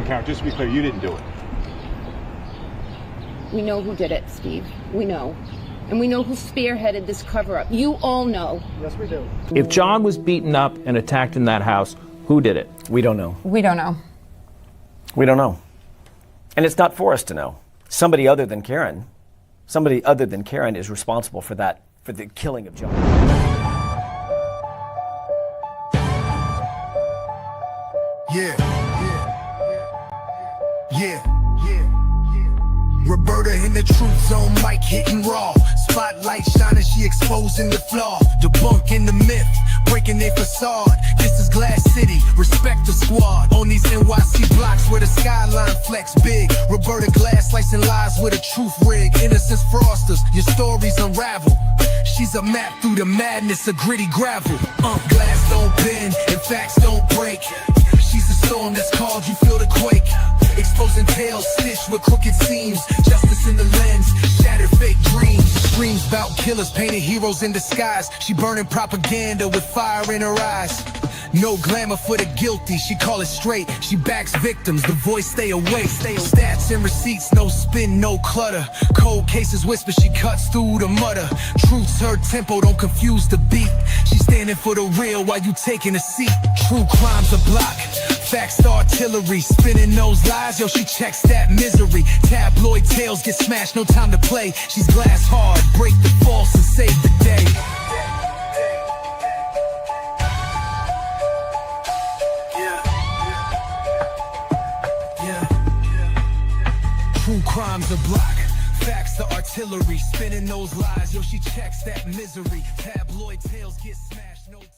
Karen, just to be clear, you didn't do it. We know who did it, Steve. We know. And we know who spearheaded this cover-up. You all know. Yes, we do. If John was beaten up and attacked in that house, who did it? We don't know. We don't know. We don't know. And it's not for us to know. Somebody other than Karen is responsible for that, for the killing of John. Yeah. Roberta in the truth zone, mic hitting raw. Spotlight shining, she exposing the flaw. Debunking the myth, breaking their facade. This is Glass City, respect the squad. On these NYC blocks where the skyline flex big. Roberta Glass slicing lies with a truth rig. Innocence frosters, your stories unravel. She's a map through the madness of gritty gravel. Glass don't bend and facts don't break. She's the storm that's called, you feel the quake. Exposing tales stitched with crooked seams. Justice in the lens, shattered fake dreams. Screams about killers, painted heroes in disguise. She burning propaganda with fire in her eyes. No glamour for the guilty, she call it straight. She backs victims, the voice stay awake. Stats and receipts, no spin, no clutter. Cold cases whisper, she cuts through the mutter. Truth's her tempo, don't confuse the beat. She's standing for the real while you taking a seat. True crime's a block, facts the artillery. Spinning those lies, yo, she checks that misery. Tabloid tales get smashed, no time to play. She's glass hard, break the false and save the day. True crime's a block, facts the artillery. Spinning those lies, yo, she checks that misery. Tabloid tales get smashed, no time.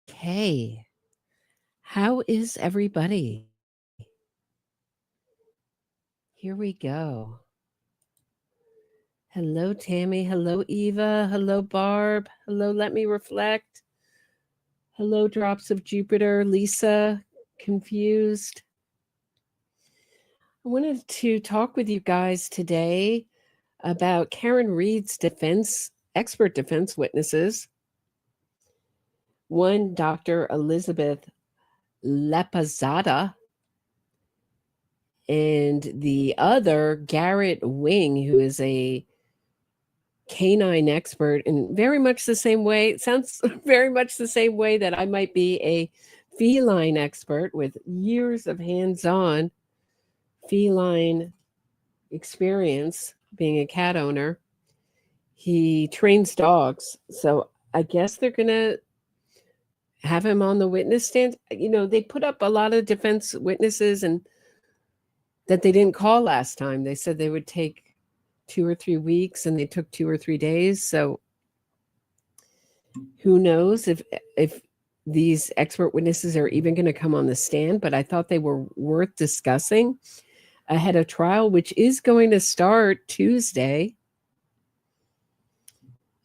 Okay. How is everybody? Here we go. Hello, Tammy. Hello, Eva. Hello, Barb. Hello, Let Me Reflect. Hello, Drops of Jupiter. Lisa, confused. I wanted to talk with you guys today about Karen Reed's expert defense witnesses. One, Dr. Elizabeth Laposata, and the other, Garrett Wing, who is a canine expert in very much the same way. It sounds very much the same way that I might be a feline expert with years of hands-on feline experience being a cat owner. He trains dogs, so I guess they're going to have him on the witness stand. You know, they put up a lot of defense witnesses and that they didn't call last time. They said they would take 2 or 3 weeks, and they took 2 or 3 days. So who knows if these expert witnesses are even going to come on the stand, but I thought they were worth discussing ahead of trial, which is going to start Tuesday.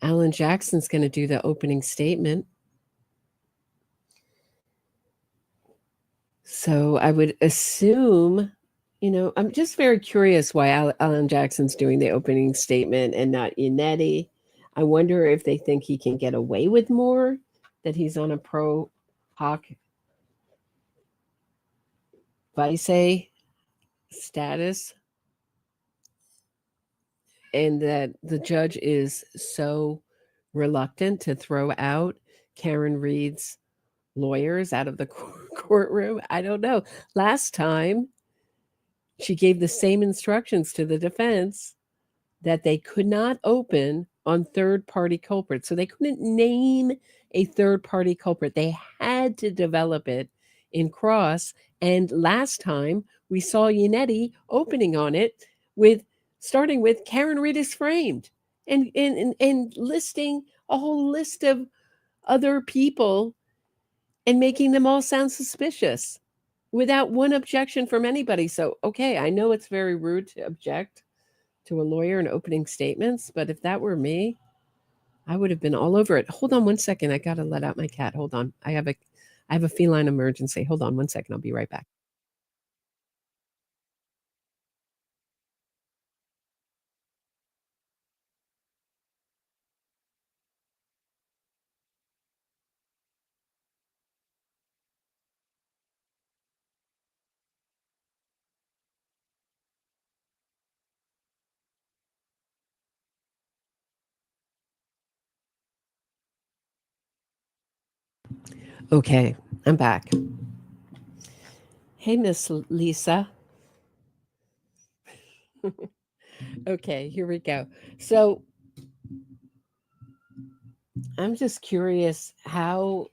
Alan Jackson's going to do the opening statement. So I would assume, you know, I'm just very curious why Alan Jackson's doing the opening statement and not Yannetti. I wonder if they think he can get away with more, that he's on a pro hoc vice status, and that the judge is so reluctant to throw out Karen Reed's lawyers out of the courtroom. I don't know. Last time, she gave the same instructions to the defense that they could not open on third-party culprits. So they couldn't name a third-party culprit. They had to develop it in cross. And last time, we saw Yannetti opening on it starting with Karen Reed is framed and listing a whole list of other people and making them all sound suspicious without one objection from anybody. So, okay, I know it's very rude to object to a lawyer in opening statements, but if that were me, I would have been all over it. Hold on one second. I got to let out my cat. Hold on. I have a feline emergency. Hold on one second. I'll be right back. Okay, I'm back. Hey, Miss Lisa. Okay, here we go. So I'm just curious how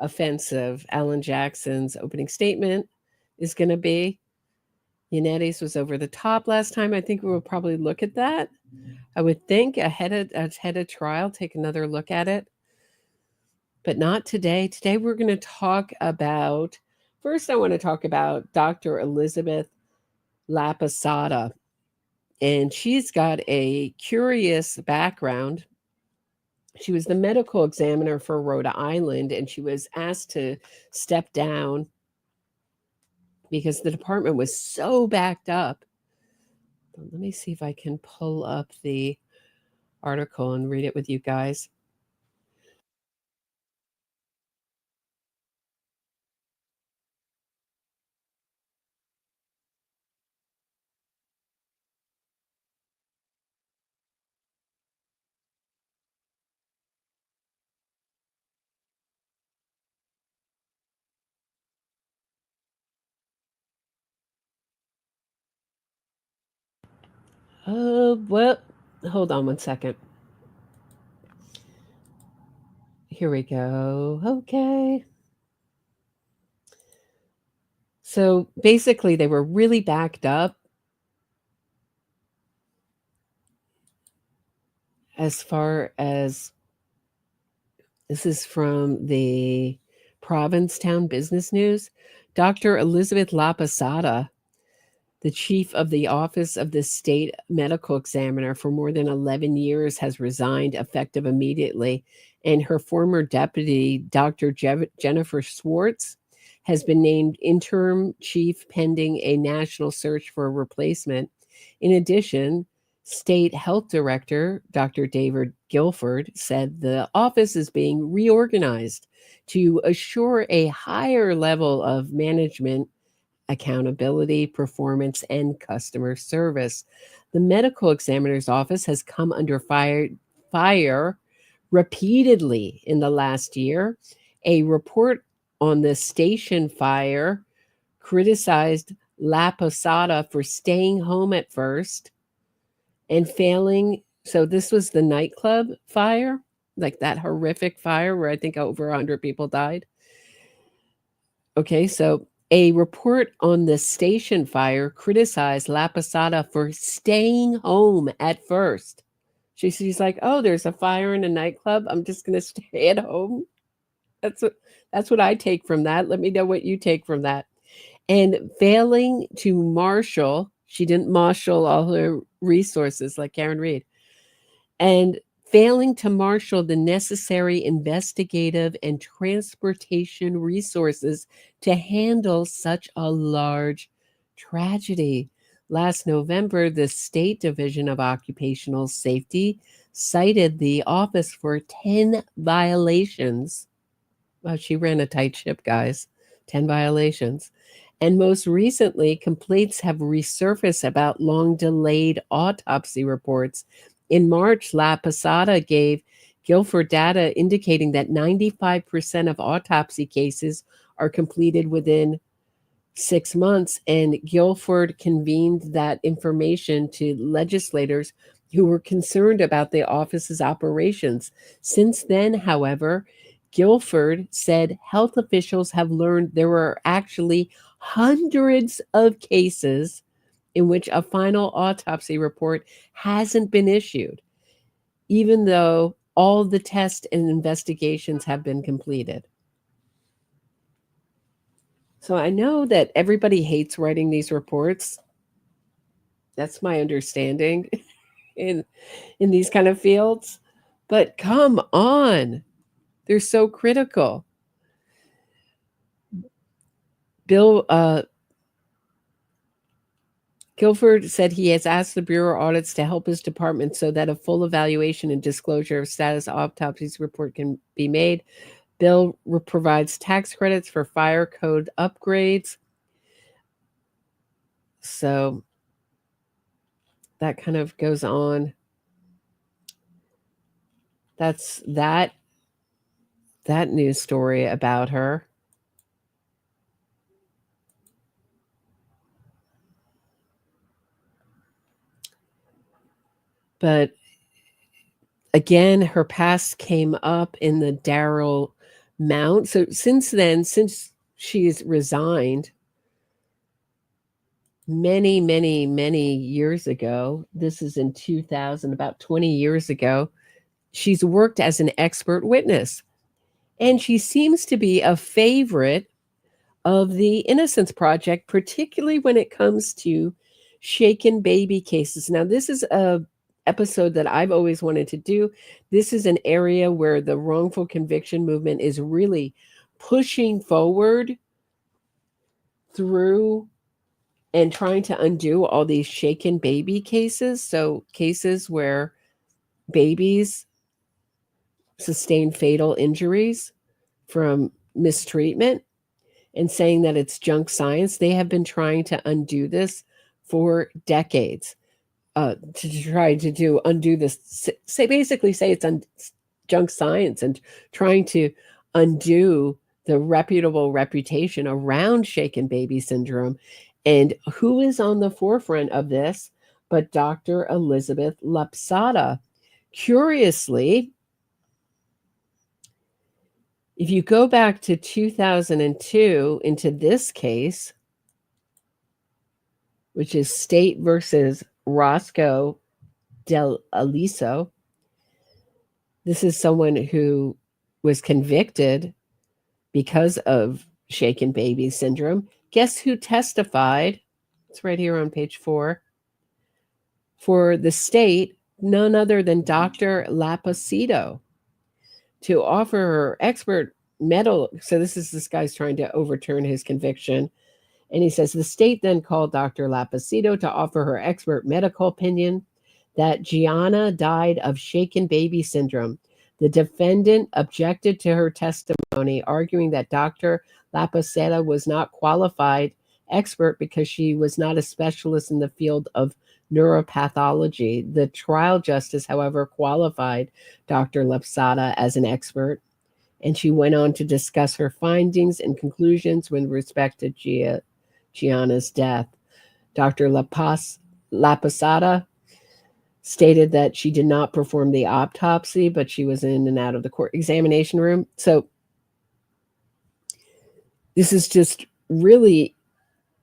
offensive Alan Jackson's opening statement is going to be. Yanetti's was over the top last time. I think we will probably look at that. I would think ahead of trial, take another look at it, but not today. Today we're going to talk about. First, I want to talk about Dr. Elizabeth Laposata, and she's got a curious background. She was the medical examiner for Rhode Island, and she was asked to step down because the department was so backed up. Let me see if I can pull up the article and read it with you guys. Well, hold on one second. Here we go. Okay. So basically, they were really backed up as far as this is from the Provincetown Business News. Dr. Elizabeth Laposata, the chief of the Office of the State Medical Examiner for more than 11 years, has resigned effective immediately, and her former deputy, Dr. Jennifer Swartz, has been named interim chief pending a national search for a replacement. In addition, State Health Director Dr. David Guilford said the office is being reorganized to assure a higher level of management, accountability, performance, and customer service. The medical examiner's office has come under fire repeatedly in the last year. A report on the station fire criticized Laposata for staying home at first and failing. So this was the nightclub fire, like that horrific fire where I think over 100 people died. Okay, so a report on the station fire criticized Laposata for staying home at first. She's like, "Oh, there's a fire in a nightclub. I'm just going to stay at home." That's what I take from that. Let me know what you take from that. And failing to marshal, she didn't marshal all her resources like Karen Reed. And failing to marshal the necessary investigative and transportation resources to handle such a large tragedy. Last November, the State Division of Occupational Safety cited the office for 10 violations. Wow, she ran a tight ship, guys. 10 violations. And most recently, complaints have resurfaced about long delayed autopsy reports. In March, Laposata gave Guilford data indicating that 95% of autopsy cases are completed within 6 months, and Guilford convened that information to legislators who were concerned about the office's operations. Since then, however, Guilford said health officials have learned there were actually hundreds of cases in which a final autopsy report hasn't been issued, even though all the tests and investigations have been completed. So I know that everybody hates writing these reports. That's my understanding in these kind of fields. But come on, they're so critical. Guilford said he has asked the Bureau audits to help his department so that a full evaluation and disclosure of status autopsies report can be made. Bill provides tax credits for fire code upgrades. So that kind of goes on. That's that. that news story about her. But again, her past came up in the Darrell Mount. So since then, since she's resigned many, many, many years ago, this is in 2000, about 20 years ago, she's worked as an expert witness. And she seems to be a favorite of the Innocence Project, particularly when it comes to shaken baby cases. Now, this is a episode that I've always wanted to do. This is an area where the wrongful conviction movement is really pushing forward through and trying to undo all these shaken baby cases. So cases where babies sustain fatal injuries from mistreatment, and saying that it's junk science. They have been trying to undo this for decades, to try to undo this. Basically say it's junk science, and trying to undo the reputable reputation around shaken baby syndrome. And who is on the forefront of this but Dr. Elizabeth Laposata? Curiously, if you go back to 2002 into this case, which is State versus Roscoe Del Aliso, this is someone who was convicted because of shaken baby syndrome. Guess who testified? It's right here on page 4. For the state, none other than Dr. Laposita, to offer her expert medical. So this guy's trying to overturn his conviction. And he says, the state then called Dr. Laposita to offer her expert medical opinion that Gianna died of shaken baby syndrome. The defendant objected to her testimony, arguing that Dr. Laposita was not qualified expert because she was not a specialist in the field of neuropathology. The trial justice, however, qualified Dr. Laposata as an expert, and she went on to discuss her findings and conclusions with respect to Gianna's death. Dr. Laposata stated that she did not perform the autopsy, but she was in and out of the court examination room. So this is just really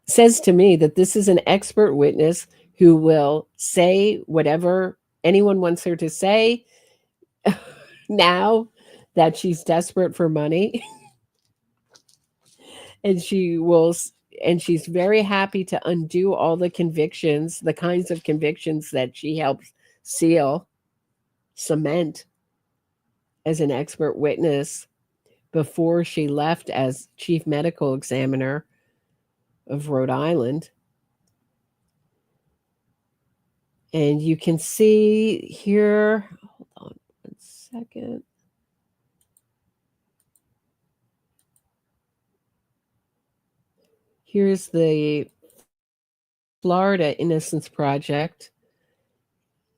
says to me that this is an expert witness who will say whatever anyone wants her to say now that she's desperate for money. And she's very happy to undo all the convictions, the kinds of convictions that she helped cement as an expert witness before she left as chief medical examiner of Rhode Island. And you can see here, hold on 1 second. Here's the Florida Innocence Project.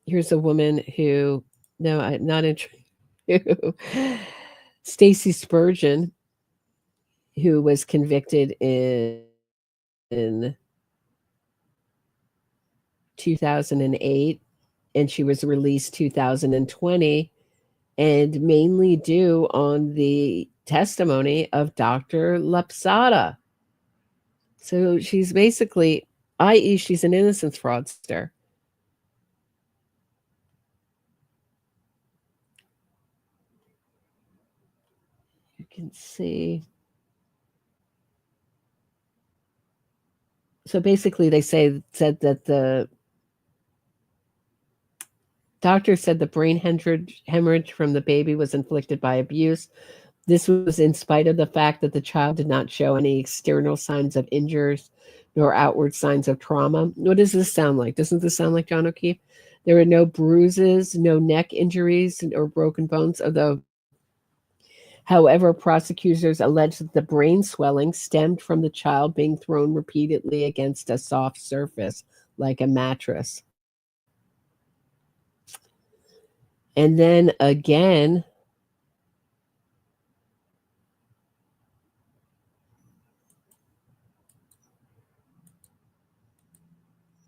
Here's a woman who, no, I'm not interested. Stacey Spurgeon, who was convicted in 2008, and she was released 2020, and mainly due on the testimony of Dr. Laposata. So she's basically, i.e., she's an innocence fraudster. You can see. So basically they said that the doctor said the brain hemorrhage from the baby was inflicted by abuse. This was in spite of the fact that the child did not show any external signs of injuries nor outward signs of trauma. What does this sound like? Doesn't this sound like John O'Keefe? There were no bruises, no neck injuries or broken bones, however, prosecutors alleged that the brain swelling stemmed from the child being thrown repeatedly against a soft surface, like a mattress. And then again,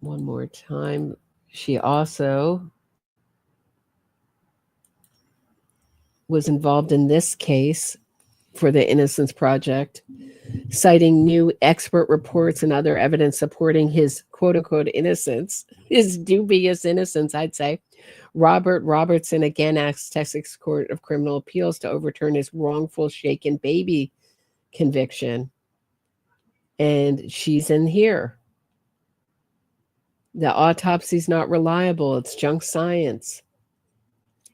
one more time. She also was involved in this case for the Innocence Project, citing new expert reports and other evidence supporting his quote-unquote innocence, his dubious innocence, I'd say. Robert Robertson again asked Texas Court of Criminal Appeals to overturn his wrongful shaken baby conviction. And she's in here. The autopsy's not reliable. It's junk science.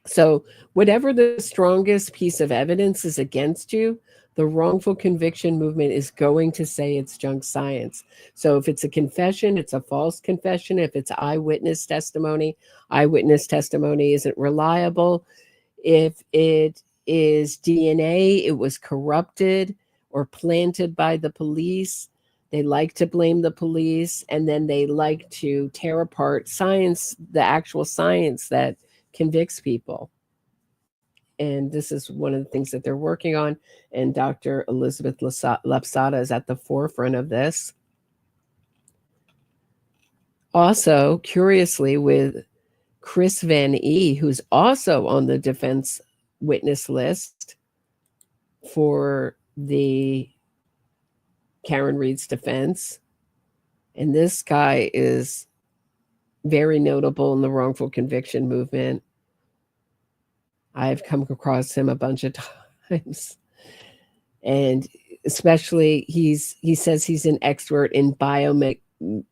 So whatever the strongest piece of evidence is against you, the wrongful conviction movement is going to say it's junk science. So if it's a confession, it's a false confession. If it's eyewitness testimony isn't reliable. If it is DNA, it was corrupted or planted by the police. They like to blame the police, and then they like to tear apart science, the actual science that convicts people. And this is one of the things that they're working on. And Dr. Elizabeth Laposata is at the forefront of this. Also, curiously, with Chris Van E., who's also on the defense witness list for the Karen Reed's defense. And this guy is very notable in the wrongful conviction movement. I've come across him a bunch of times. And especially he says he's an expert in biomedical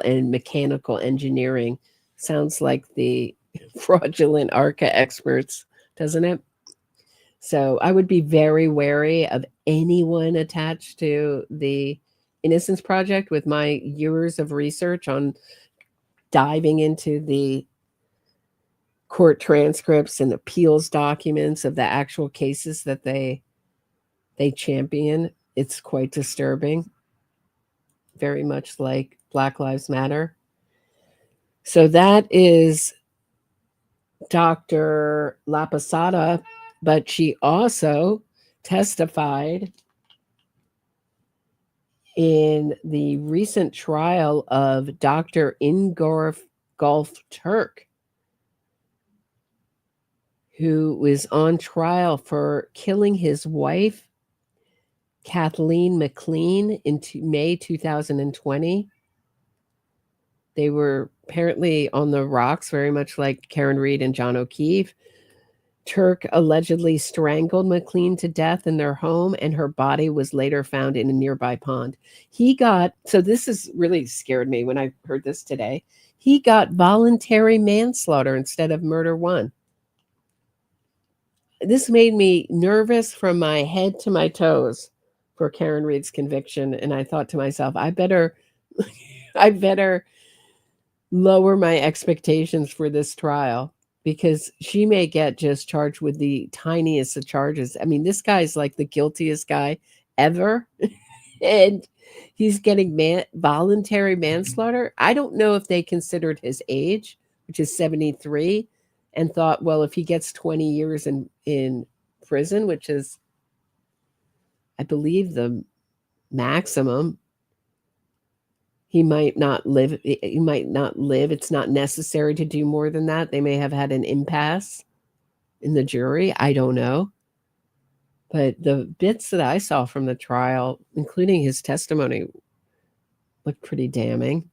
and mechanical engineering. Sounds like the fraudulent ARCA experts, doesn't it? So I would be very wary of anyone attached to the Innocence Project. With my years of research on diving into the court transcripts and appeals documents of the actual cases that they champion. It's quite disturbing. Very much like Black Lives Matter. So that is Dr. Laposata, but she also testified in the recent trial of Dr. Ingolf Turk, who was on trial for killing his wife, Kathleen McLean, in May 2020. They were apparently on the rocks, very much like Karen Reed and John O'Keefe. Turk allegedly strangled McLean to death in their home, and her body was later found in a nearby pond. So this is really scared me when I heard this today. He got voluntary manslaughter instead of murder one. This made me nervous from my head to my toes for Karen Reed's conviction. And I thought to myself, I better lower my expectations for this trial, because she may get just charged with the tiniest of charges. I mean, this guy's like the guiltiest guy ever. And he's getting voluntary manslaughter. I don't know if they considered his age, which is 73, and thought, well, if he gets 20 years in prison, which is, I believe, the maximum, he might not live. It's not necessary to do more than that. They may have had an impasse in the jury. I don't know. But the bits that I saw from the trial, including his testimony, looked pretty damning.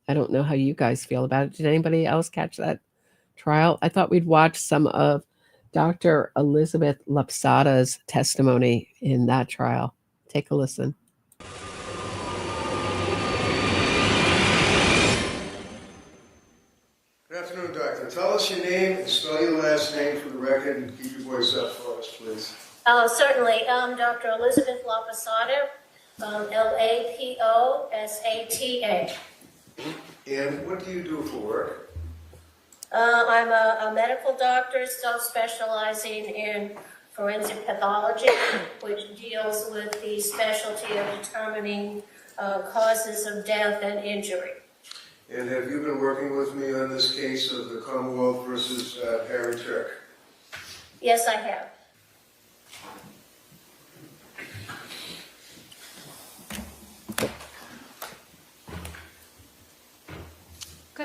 I don't know how you guys feel about it. Did anybody else catch that trial? I thought we'd watch some of Dr. Elizabeth Laposata's testimony in that trial. Take a listen. Good afternoon, Doctor. Tell us your name and spell your last name for the record, and keep your voice up for us, please. Certainly. Dr. Elizabeth Laposata, Laposata. And what do you do for work? I'm a medical doctor, specializing in forensic pathology, which deals with the specialty of determining causes of death and injury. And have you been working with me on this case of the Commonwealth versus Harry Turk? Yes, I have.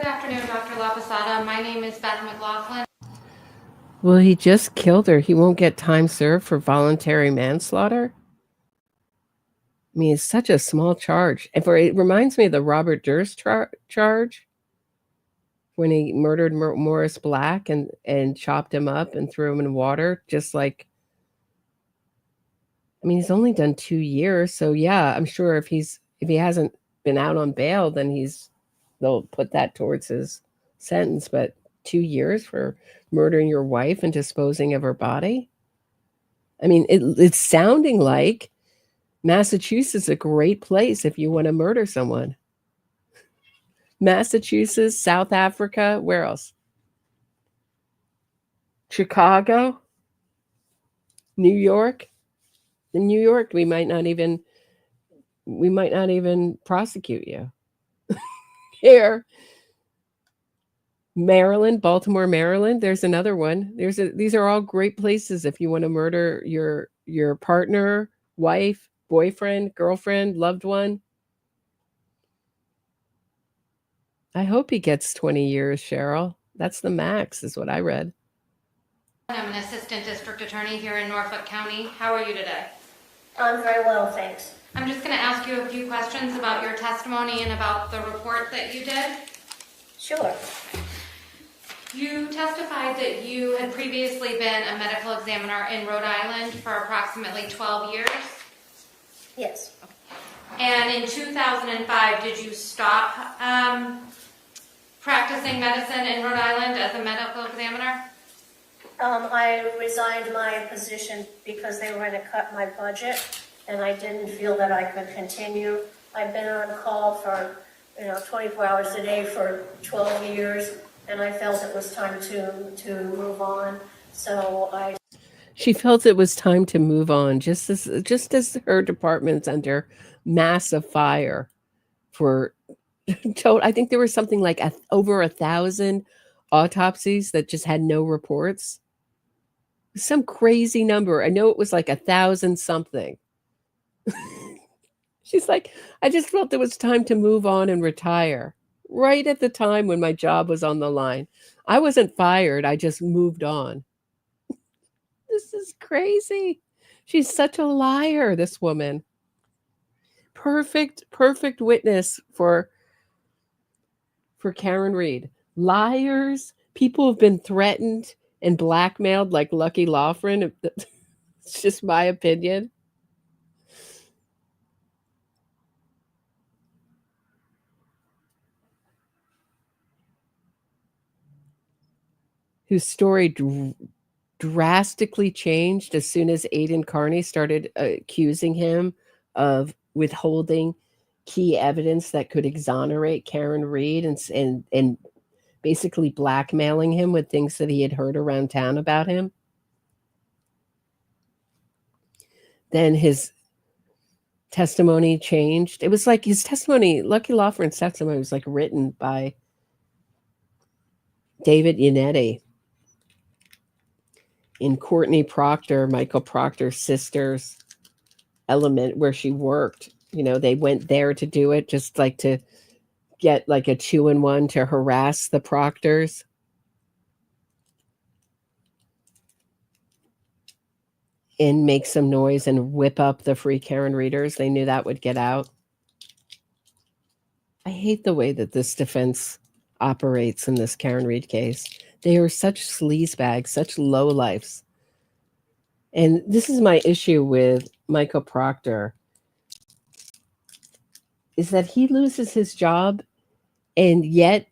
Good afternoon, Dr. Laposata. My name is Beth McLaughlin. Well, he just killed her. He won't get time served for voluntary manslaughter. I mean, it's such a small charge. It reminds me of the Robert Durst charge when he murdered Morris Black and chopped him up and threw him in water. Just like, I mean, he's only done 2 years, so yeah, I'm sure if he hasn't been out on bail, then they'll put that towards his sentence. But 2 years for murdering your wife and disposing of her body? I mean, it's sounding like Massachusetts is a great place if you want to murder someone. Massachusetts, South Africa, where else? Chicago, New York. In New York, we might not even prosecute you. Here, Maryland, Baltimore, Maryland. There's another one. These are all great places if you want to murder your partner, wife, boyfriend, girlfriend, loved one. I hope he gets 20 years, Cheryl. That's the max, is what I read. I'm an assistant district attorney here in Norfolk County. How are you today? I'm very well, thanks. I'm just going to ask you a few questions about your testimony and about the report that you did. Sure. You testified that you had previously been a medical examiner in Rhode Island for approximately 12 years. Yes. And in 2005, did you stop practicing medicine in Rhode Island as a medical examiner? I resigned my position because they were going to cut my budget, and I didn't feel that I could continue. I've been on call for 24 hours a day for 12 years, and I felt it was time to move on. So She felt it was time to move on, just as her department's under massive fire for I think there was something like over 1,000 autopsies that just had no reports. Some crazy number. I know it was like 1,000 something. She's like, I just felt it was time to move on and retire. Right at the time when my job was on the line. I wasn't fired. I just moved on. This is crazy. She's such a liar, this woman. Perfect witness for Karen Reed. Liars, people have been threatened and blackmailed like Lucky Loughran. It's just my opinion. Whose story drastically changed as soon as Aidan Carney started accusing him of withholding key evidence that could exonerate Karen Reed and basically blackmailing him with things that he had heard around town about him. Then his testimony changed. It was like his testimony, Lucky Loughran's testimony was like written by David Yannetti in Courtney Proctor, Michael Proctor's sister's element where she worked. They went there to do it, just like to get like a 2-in-1 to harass the Proctors. And make some noise and whip up the Free Karen readers. They knew that would get out. I hate the way that this defense operates in this Karen Reed case. They are such sleazebags, such lowlifes. And this is my issue with Michael Proctor, is that he loses his job, and yet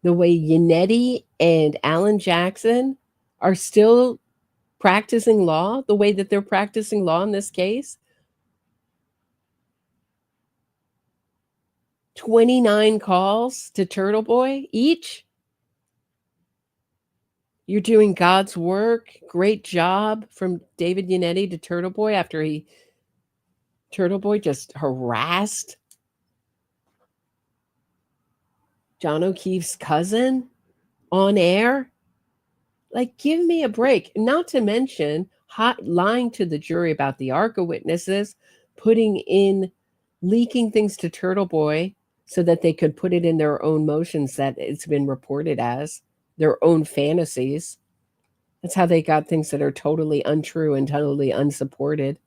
the way Yannetti and Alan Jackson are still practicing law, the way that they're practicing law in this case. 29 calls to Turtle Boy each. You're doing God's work. Great job from David Yannetti to Turtle Boy after Turtle Boy just harassed John O'Keefe's cousin on air. Like, give me a break. Not to mention lying to the jury about the ARCA witnesses, leaking things to Turtle Boy so that they could put it in their own motions that it's been reported as, their own fantasies. That's how they got things that are totally untrue and totally unsupported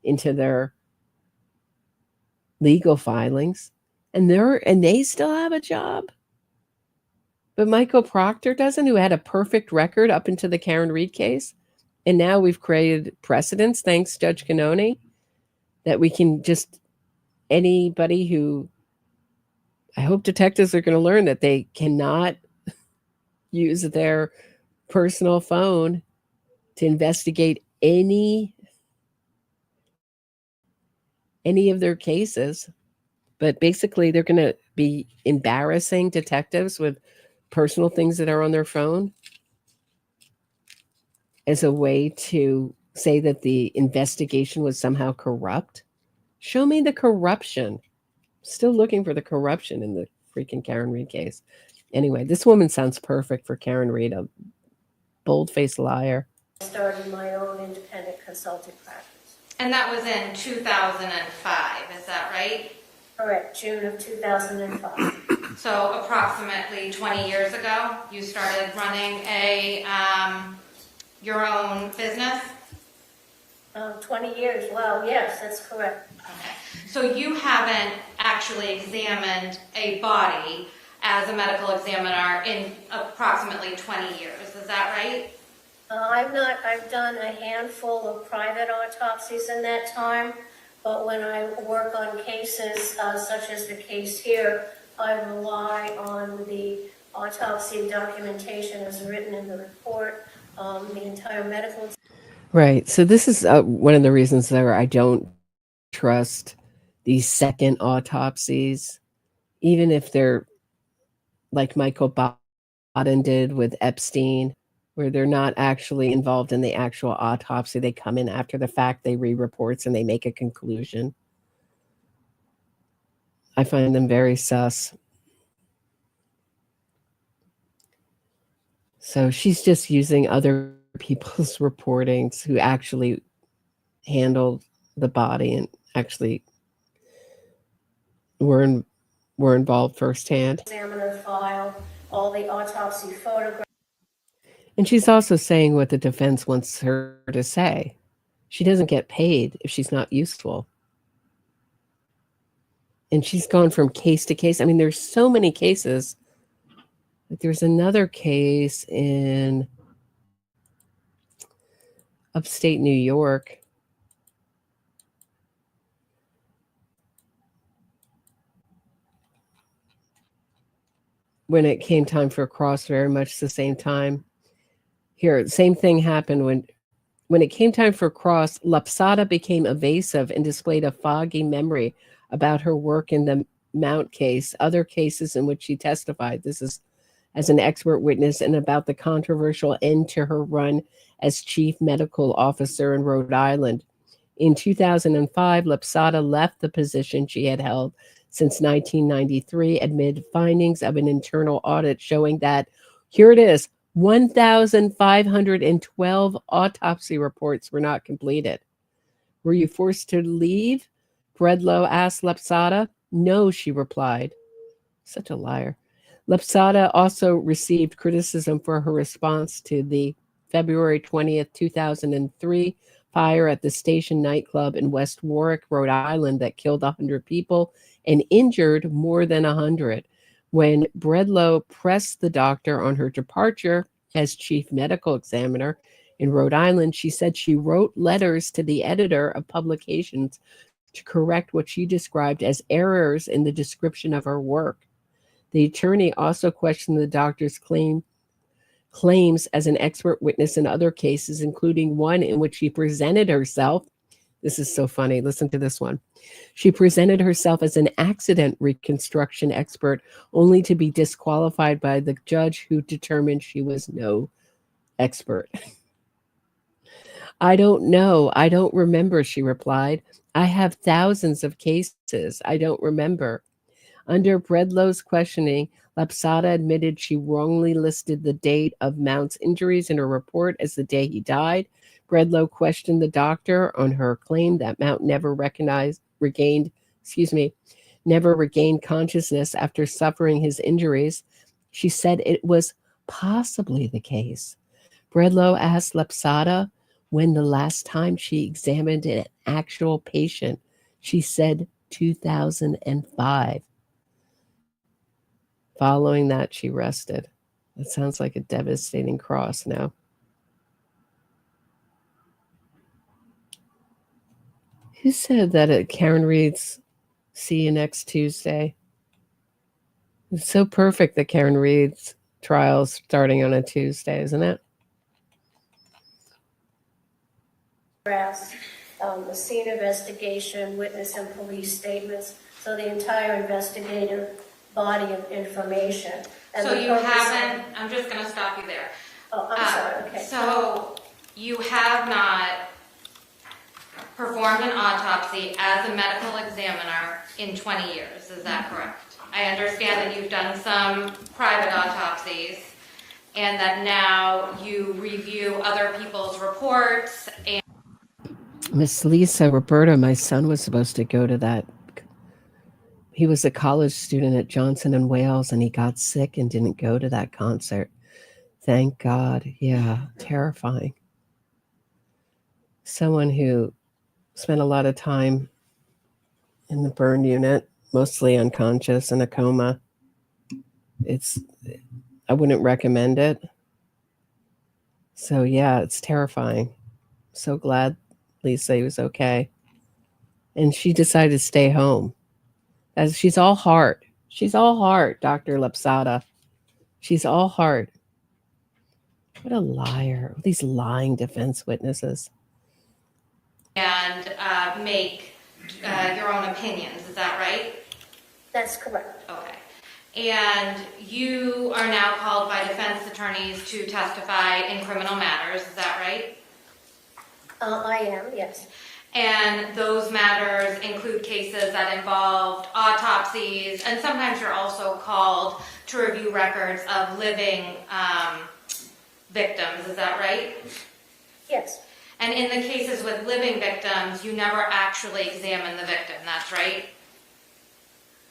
into their legal filings. And they still have a job. But Michael Proctor doesn't, who had a perfect record up into the Karen Reed case. And now we've created precedents, thanks Judge Cannone, that we can just, anybody who, I hope detectives are going to learn that they cannot use their personal phone to investigate any of their cases. But basically, they're going to be embarrassing detectives with personal things that are on their phone as a way to say that the investigation was somehow corrupt. Show me the corruption. Still looking for the corruption in the freaking Karen Reed case. Anyway, this woman sounds perfect for Karen Reed, a bold-faced liar. I started my own independent consulting practice. And that was in 2005, is that right? Correct, June of 2005. So approximately 20 years ago, you started running your own business? 20 years, well, yes, that's correct. Okay. So you haven't actually examined a body as a medical examiner in approximately 20 years, is that right? I've done a handful of private autopsies in that time, but when I work on cases such as the case here, I rely on the autopsy documentation as written in the report, the entire medical. Right. So this is one of the reasons that I don't trust these second autopsies, even if they're like Michael Baden did with Epstein, where they're not actually involved in the actual autopsy. They come in after the fact, they read reports, and they make a conclusion. I find them very sus. So she's just using other people's reportings who actually handled the body and actually were involved firsthand. Examiner file, all the autopsy photographs. And she's also saying what the defense wants her to say. She doesn't get paid if she's not useful. And she's gone from case to case. I mean, there's so many cases. There's another case in upstate New York. When it came time for a cross, very much the same time. Here, same thing happened when it came time for cross. Laposata became evasive and displayed a foggy memory about her work in the Mount case, other cases in which she testified. This is as an expert witness, and about the controversial end to her run as chief medical officer in Rhode Island. In 2005, Laposata left the position she had held since 1993 amid findings of an internal audit showing that, here it is, 1,512 autopsy reports were not completed. Were you forced to leave? Bredlow asked Laposata. No, she replied. Such a liar. Laposata also received criticism for her response to the February 20th, 2003 fire at the Station nightclub in West Warwick, Rhode Island that killed 100 people and injured more than 100. When Bredlow pressed the doctor on her departure as chief medical examiner in Rhode Island, she said she wrote letters to the editor of publications to correct what she described as errors in the description of her work. The attorney also questioned the doctor's claims as an expert witness in other cases, including one in which she presented herself. This is so funny. Listen to this one. She presented herself as an accident reconstruction expert, only to be disqualified by the judge who determined she was no expert. I don't know. I don't remember, she replied. I have thousands of cases. I don't remember. Under Bredlow's questioning, Laposata admitted she wrongly listed the date of Mount's injuries in her report as the day he died. Bredlow questioned the doctor on her claim that Mount never regained never regained consciousness after suffering his injuries. She said it was possibly the case. Bredlow asked Laposata when the last time she examined an actual patient. She said 2005. Following that, she rested. That sounds like a devastating cross now. Who said that Karen Reed's see you next Tuesday? It's so perfect that Karen Reed's trial's starting on a Tuesday, isn't it? The scene investigation, witness and police statements, so the entire investigative body of information. And So you haven't, I'm just going to stop you there. Oh, I'm sorry, okay. So you have not performed an autopsy as a medical examiner in 20 years, is that correct? I understand that you've done some private autopsies and that now you review other people's reports. And Miss Lisa, Roberta, my son was supposed to go to that. He was a college student at Johnson and Wales, and he got sick and didn't go to that concert. Thank God. Yeah, terrifying. Someone who spent a lot of time in the burn unit, mostly unconscious in a coma. I wouldn't recommend it. So yeah, it's terrifying. So glad Lisa was okay. And she decided to stay home. As she's all heart. She's all heart, Dr. Laposata. She's all heart. What a liar. These lying defense witnesses. and make your own opinions, is that right? That's correct. Okay. And you are now called by defense attorneys to testify in criminal matters, is that right? I am, yes. And those matters include cases that involved autopsies, and sometimes you're also called to review records of living victims, is that right? Yes. And in the cases with living victims, you never actually examine the victim, that's right?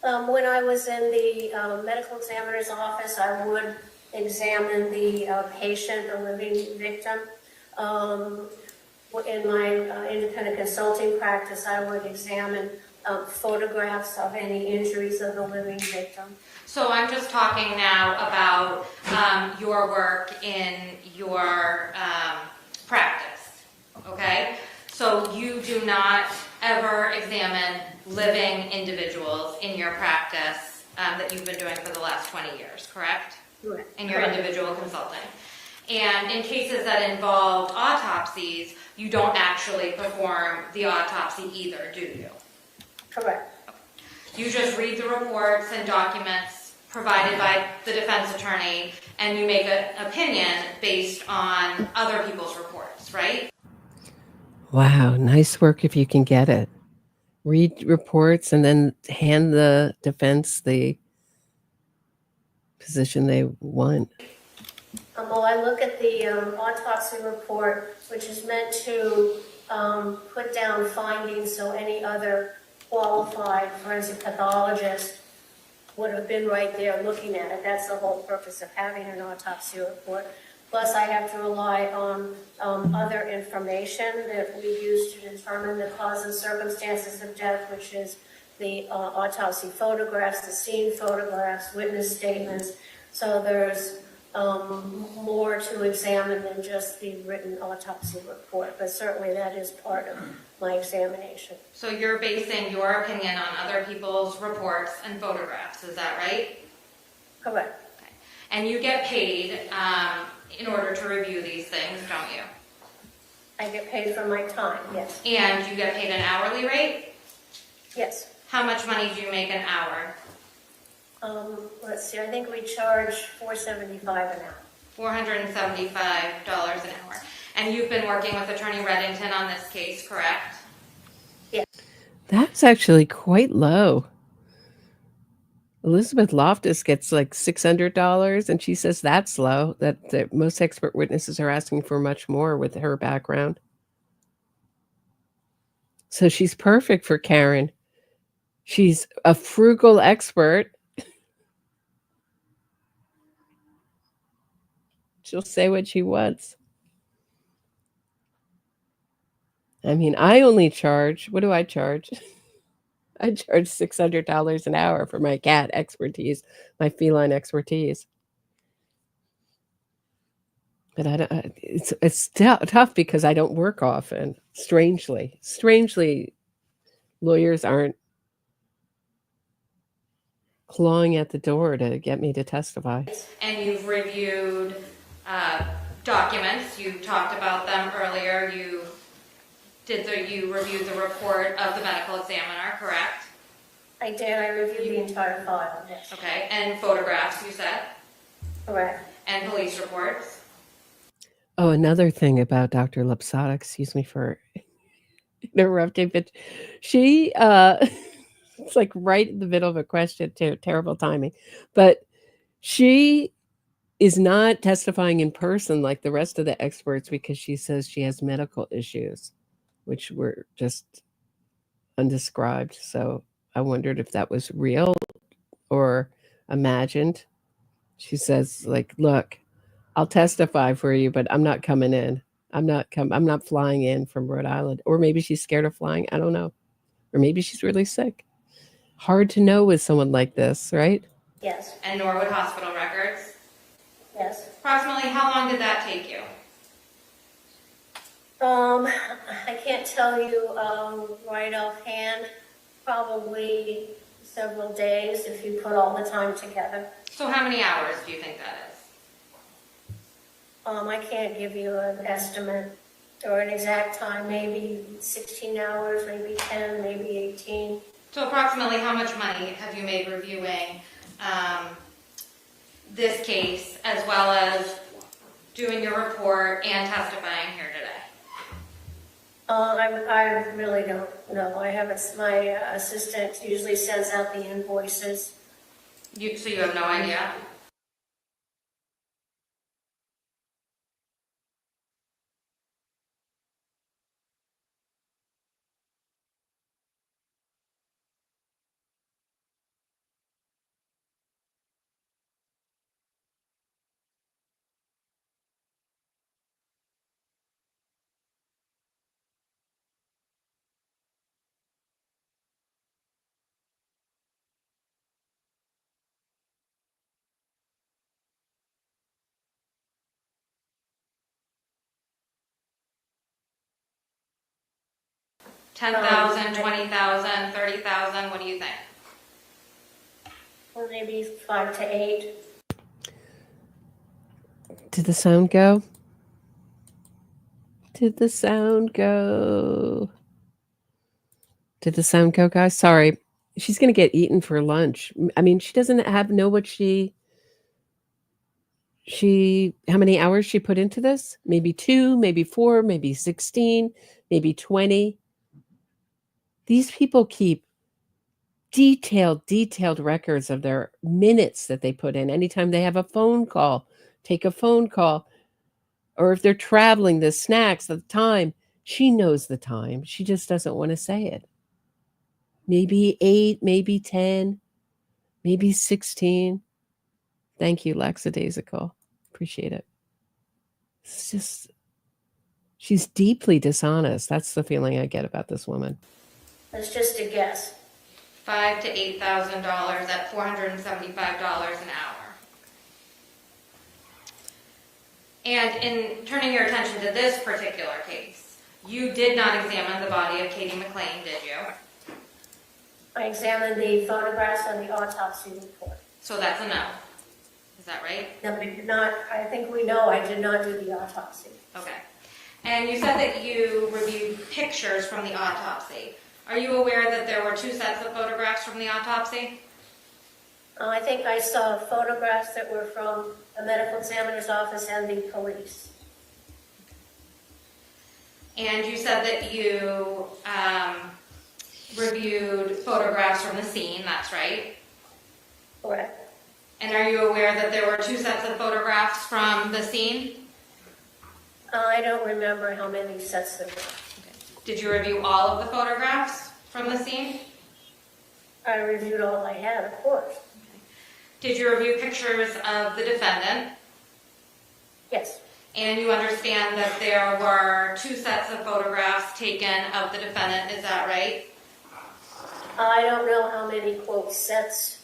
When I was in the medical examiner's office, I would examine the patient, the living victim. In my independent consulting practice, I would examine photographs of any injuries of the living victim. So I'm just talking now about your work in your practice, okay? So you do not ever examine living individuals in your practice that you've been doing for the last 20 years, correct? Correct. In your individual consulting. And in cases that involved autopsies, you don't actually perform the autopsy either, do you? Correct. You just read the reports and documents provided by the defense attorney, and you make an opinion based on other people's reports, right? Wow, nice work if you can get it. Read reports and then hand the defense the position they want. Well, I look at the autopsy report, which is meant to put down findings so any other qualified forensic pathologist would have been right there looking at it. That's the whole purpose of having an autopsy report. Plus, I have to rely on other information that we use to determine the cause and circumstances of death, which is the autopsy photographs, the scene photographs, witness statements. So there's more to examine than just the written autopsy report, but certainly that is part of my examination. So you're basing your opinion on other people's reports and photographs, is that right? Correct. Okay. And you get paid in order to review these things, don't you? I get paid for my time, yes. And you get paid an hourly rate? Yes. How much money do you make an hour? Let's see, I think we charge $4.75 an hour. $475 an hour. And you've been working with Attorney Reddington on this case, correct? Yes. That's actually quite low. Elizabeth Loftus gets like $600, and she says that's low, that most expert witnesses are asking for much more with her background. So she's perfect for Karen. She's a frugal expert. She'll say what she wants. I mean, I only charge, what do I charge? I charge $600 an hour for my cat expertise, my feline expertise. But I don't, it's tough because I don't work often. Strangely, lawyers aren't clawing at the door to get me to testify. And you've reviewed documents. You talked about them earlier. You reviewed the report of the medical examiner, correct? I did. I reviewed the entire file, yes. Okay, and photographs, you said? Correct. And police reports? Oh, another thing about Dr. Laposata, excuse me for interrupting, but she, it's like right in the middle of a question too, terrible timing, but she is not testifying in person like the rest of the experts because she says she has medical issues, which were just undescribed. So I wondered if that was real or imagined. She says, like, look, I'll testify for you, but I'm not coming in. I'm not flying in from Rhode Island. Or maybe she's scared of flying. I don't know. Or maybe she's really sick. Hard to know with someone like this, right? Yes. And Norwood Hospital records? Yes. Approximately how long did that take you? I can't tell you right offhand. Probably several days if you put all the time together. So how many hours do you think that is? I can't give you an estimate or an exact time. Maybe 16 hours, maybe 10, maybe 18. So approximately how much money have you made reviewing this case as well as doing your report and testifying here today? I really don't know. I haven't. My assistant usually sends out the invoices. So you have no idea? $10,000, $20,000, $30,000. What do you think? Or maybe 5 to 8. Did the sound go? Did the sound go? Did the sound go, guys? Sorry. She's going to get eaten for lunch. I mean, she doesn't know what how many hours she put into this? Maybe 2, maybe 4, maybe 16, maybe 20. These people keep detailed records of their minutes that they put in. Anytime they have a phone call, take a phone call, or if they're traveling, the snacks, the time. She knows the time. She just doesn't want to say it. Maybe 8, maybe 10, maybe 16. Thank you, lackadaisical. Appreciate it. It's just, she's deeply dishonest. That's the feeling I get about this woman. That's just a guess. $5,000 to $8,000 at $475 an hour. And in turning your attention to this particular case, you did not examine the body of Katie McLean, did you? I examined the photographs and the autopsy report. So that's a no. Is that right? No, I did not. I think we know I did not do the autopsy. Okay. And you said that you reviewed pictures from the autopsy. Are you aware that there were 2 sets of photographs from the autopsy? I think I saw photographs that were from the medical examiner's office and the police. And you said that you reviewed photographs from the scene, that's right? Correct. And are you aware that there were 2 sets of photographs from the scene? I don't remember how many sets there were. Did you review all of the photographs from the scene? I reviewed all I had, of course. Did you review pictures of the defendant? Yes. And you understand that there were 2 sets of photographs taken of the defendant, is that right? I don't know how many, quote, sets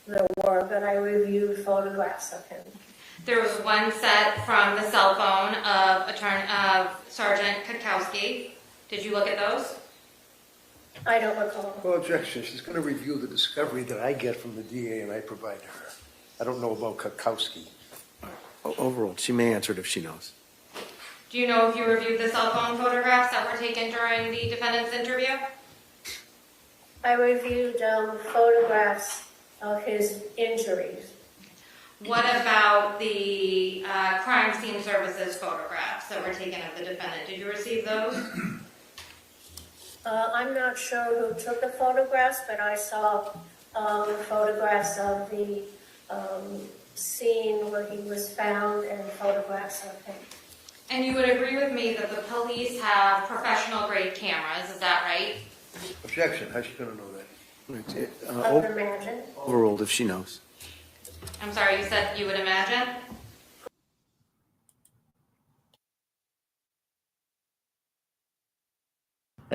there were, but I reviewed photographs of him. There was 1 set from the cell phone of Sergeant Kukowski. Did you look at those? I don't recall. Well, objection. She's going to review the discovery that I get from the DA and I provide to her. I don't know about Kukowski. Overruled. She may answer it if she knows. Do you know if you reviewed the cell phone photographs that were taken during the defendant's interview? I reviewed photographs of his injuries. What about the crime scene services photographs that were taken of the defendant? Did you receive those? I'm not sure who took the photographs, but I saw photographs of the scene where he was found and photographs of him. And you would agree with me that the police have professional grade cameras, is that right? Objection. How's she going to know that? I would imagine. Overruled if she knows. I'm sorry, you said you would imagine?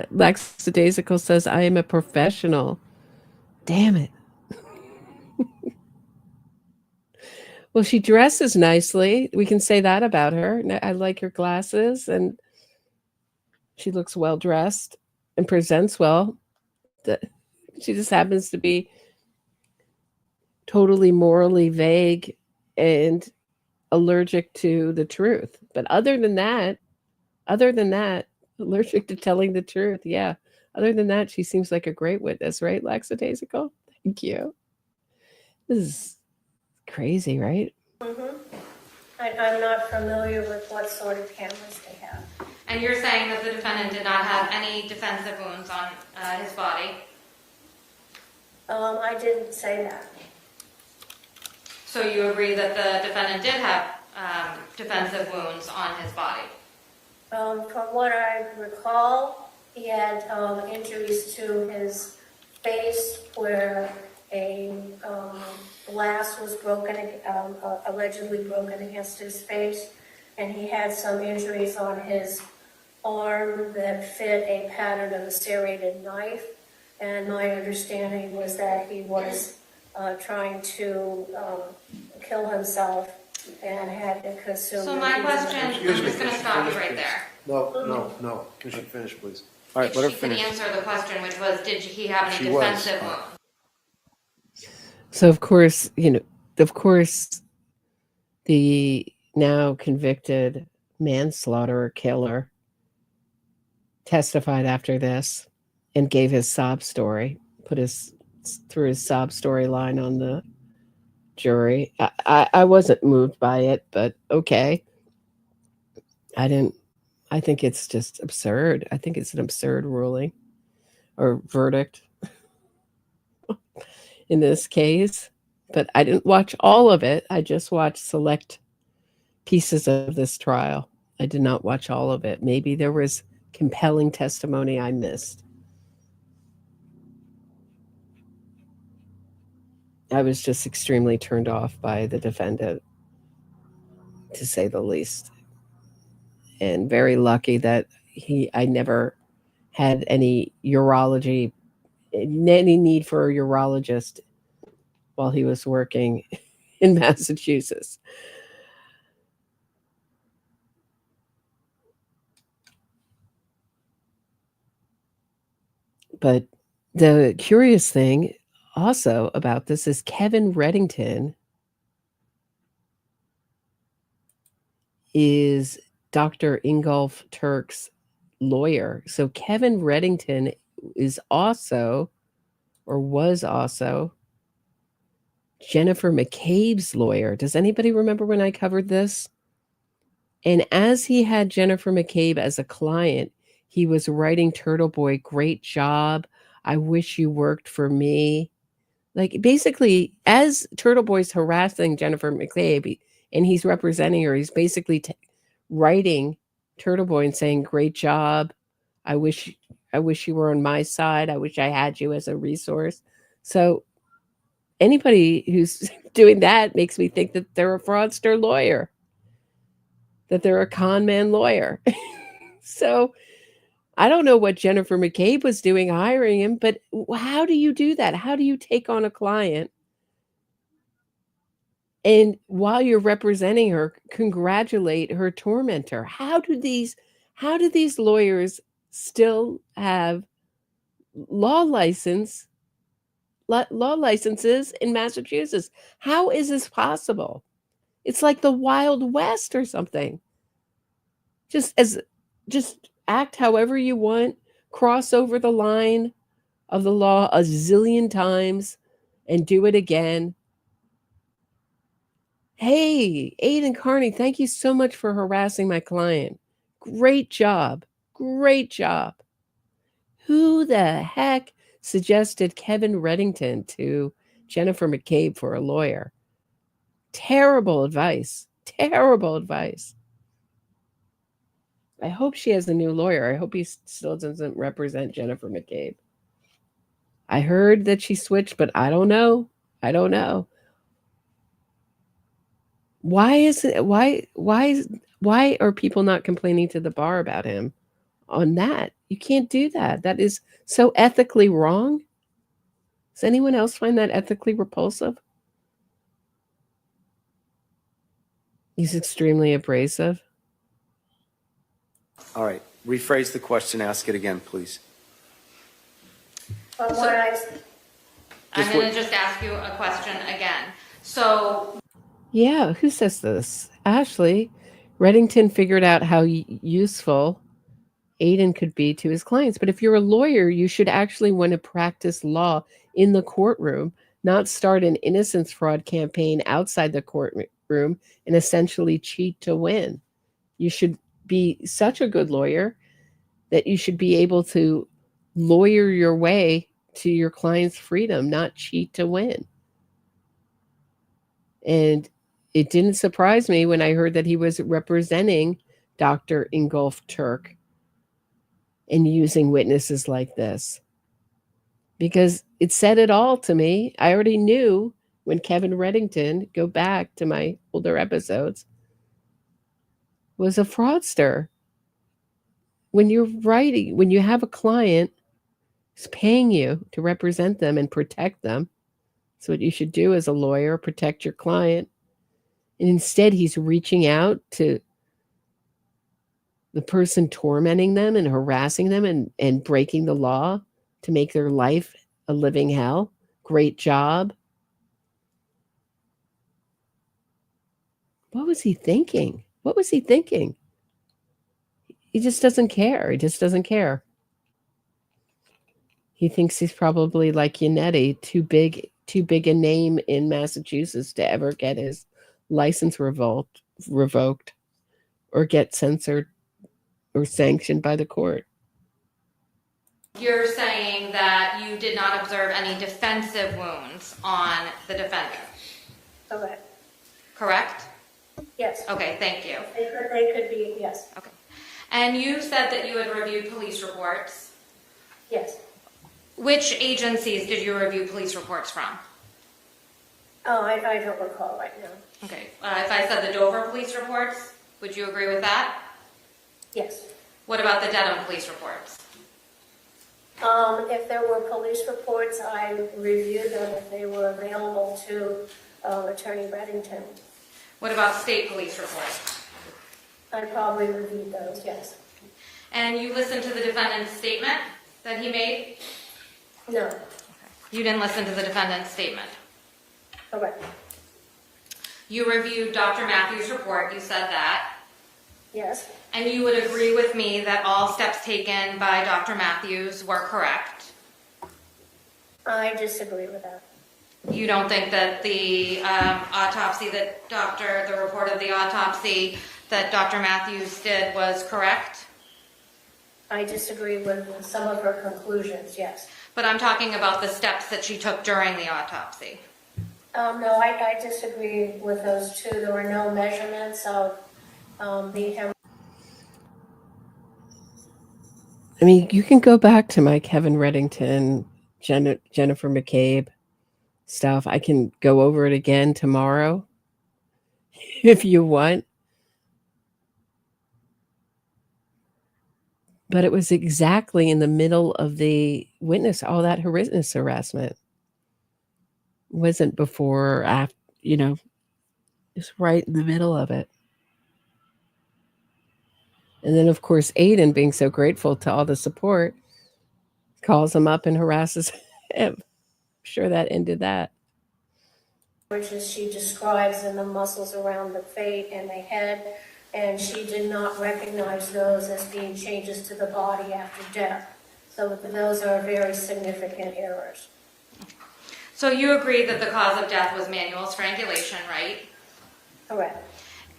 Lackadaisical says, I am a professional. Damn it. Well, she dresses nicely. We can say that about her. I like her glasses, and she looks well dressed and presents well. She just happens to be totally morally vague and allergic to the truth. But other than that, allergic to telling the truth. Yeah. Other than that, she seems like a great witness, right, Lackadaisical? Thank you. This is crazy, right? Mm-hmm. I'm not familiar with what sort of cameras they have. And you're saying that the defendant did not have any defensive wounds on his body? I didn't say that. So you agree that the defendant did have defensive wounds on his body? From what I recall, he had injuries to his face where a glass was broken, allegedly broken against his face, and he had some injuries on his arm that fit a pattern of a serrated knife. And my understanding was that he was trying to kill himself and had to consume. So my question, I'm just going to stop you right there. No. Can she finish, please? All right, let her She can finish. answer the question, which was, did he have any She was. defensive wounds? So, of course, the now convicted manslaughter killer testified after this and gave his sob story, threw his sob story line on the jury. I wasn't moved by it, but okay. I think it's just absurd. I think it's an absurd ruling or verdict in this case. But I didn't watch all of it. I just watched select pieces of this trial. I did not watch all of it. Maybe there was compelling testimony I missed. I was just extremely turned off by the defendant, to say the least. And very lucky that I never had any need for a urologist while he was working in Massachusetts. But the curious thing also about this is Kevin Reddington is Dr. Ingolf Turk's lawyer. So Kevin Reddington is also, or was also, Jennifer McCabe's lawyer. Does anybody remember when I covered this? And as he had Jennifer McCabe as a client, he was writing Turtle Boy, great job. I wish you worked for me. Like, basically, as Turtle Boy's harassing Jennifer McCabe and he's representing her, he's basically writing Turtle Boy and saying, great job. I wish you were on my side. I wish I had you as a resource. So anybody who's doing that makes me think that they're a fraudster lawyer, that they're a con man lawyer. So I don't know what Jennifer McCabe was doing hiring him, but how do you do that? How do you take on a client and while you're representing her, congratulate her tormentor? How do these lawyers still have law licenses in Massachusetts? How is this possible? It's like the Wild West or something. Just act however you want, cross over the line of the law a zillion times and do it again. Hey, Aiden Carney, thank you so much for harassing my client. Great job. Great job. Who the heck suggested Kevin Reddington to Jennifer McCabe for a lawyer? Terrible advice. Terrible advice. I hope she has a new lawyer. I hope he still doesn't represent Jennifer McCabe. I heard that she switched, but I don't know. I don't know. Why are people not complaining to the bar about him on that? You can't do that. That is so ethically wrong. Does anyone else find that ethically repulsive? He's extremely abrasive. All right, rephrase the question, ask it again, please. I'm going to just ask you a question again. So, yeah, who says this? Ashley, Reddington figured out how useful Aiden could be to his clients. But if you're a lawyer, you should actually want to practice law in the courtroom, not start an innocence fraud campaign outside the courtroom and essentially cheat to win. You should be such a good lawyer that you should be able to lawyer your way to your client's freedom, not cheat to win. And it didn't surprise me when I heard that he was representing Dr. Ingolf Turk and using witnesses like this, because it said it all to me. I already knew when Kevin Reddington, go back to my older episodes, was a fraudster. When you're writing, when you have a client who's paying you to represent them and protect them, that's what you should do as a lawyer, protect your client. And instead, he's reaching out to the person tormenting them and harassing them and breaking the law to make their life a living hell. Great job. What was he thinking? What was he thinking? He just doesn't care. He just doesn't care. He thinks he's probably like Yannetti, too big a name in Massachusetts to ever get his license revoked or get censored or sanctioned by the court. you're saying that you did not observe any defensive wounds on the defendant, Okay, correct? yes. Okay, thank you. They could be, yes, Okay. And you said that you had reviewed police reports. yes. Which agencies did you review police reports from? Oh, I don't recall right now. Okay, if I said the Dover police reports, would you agree with that? Yes. What about the Dedham police reports? If there were police reports, I reviewed them if they were available to Attorney Reddington. What about state police reports? I probably reviewed those, yes. And you listened to the defendant's statement that he made? No, You didn't listen to the defendant's statement. correct. You reviewed Dr. Matthews' report, you said that. Yes, And you would agree with me that all steps taken by Dr. Matthews were correct? I disagree with that. You don't think that the autopsy that the report of the autopsy that Dr. Matthews did was correct? I disagree with some of her conclusions, yes. But I'm talking about the steps that she took during the autopsy. No, I disagree with those two. There were no measurements of the hemorrhage. I mean, you can go back to my Kevin Reddington, Jennifer McCabe stuff. I can go over it again tomorrow if you want. But it was exactly in the middle of the all that witness harassment. It wasn't before or after, it's right in the middle of it. And then, of course, Aiden, being so grateful to all the support, calls him up and harasses him. I'm sure that ended that. Which is she describes in the muscles around the face and the head, and she did not recognize those as being changes to the body after death. So those are very significant errors. So you agree that the cause of death was manual strangulation, right? Correct.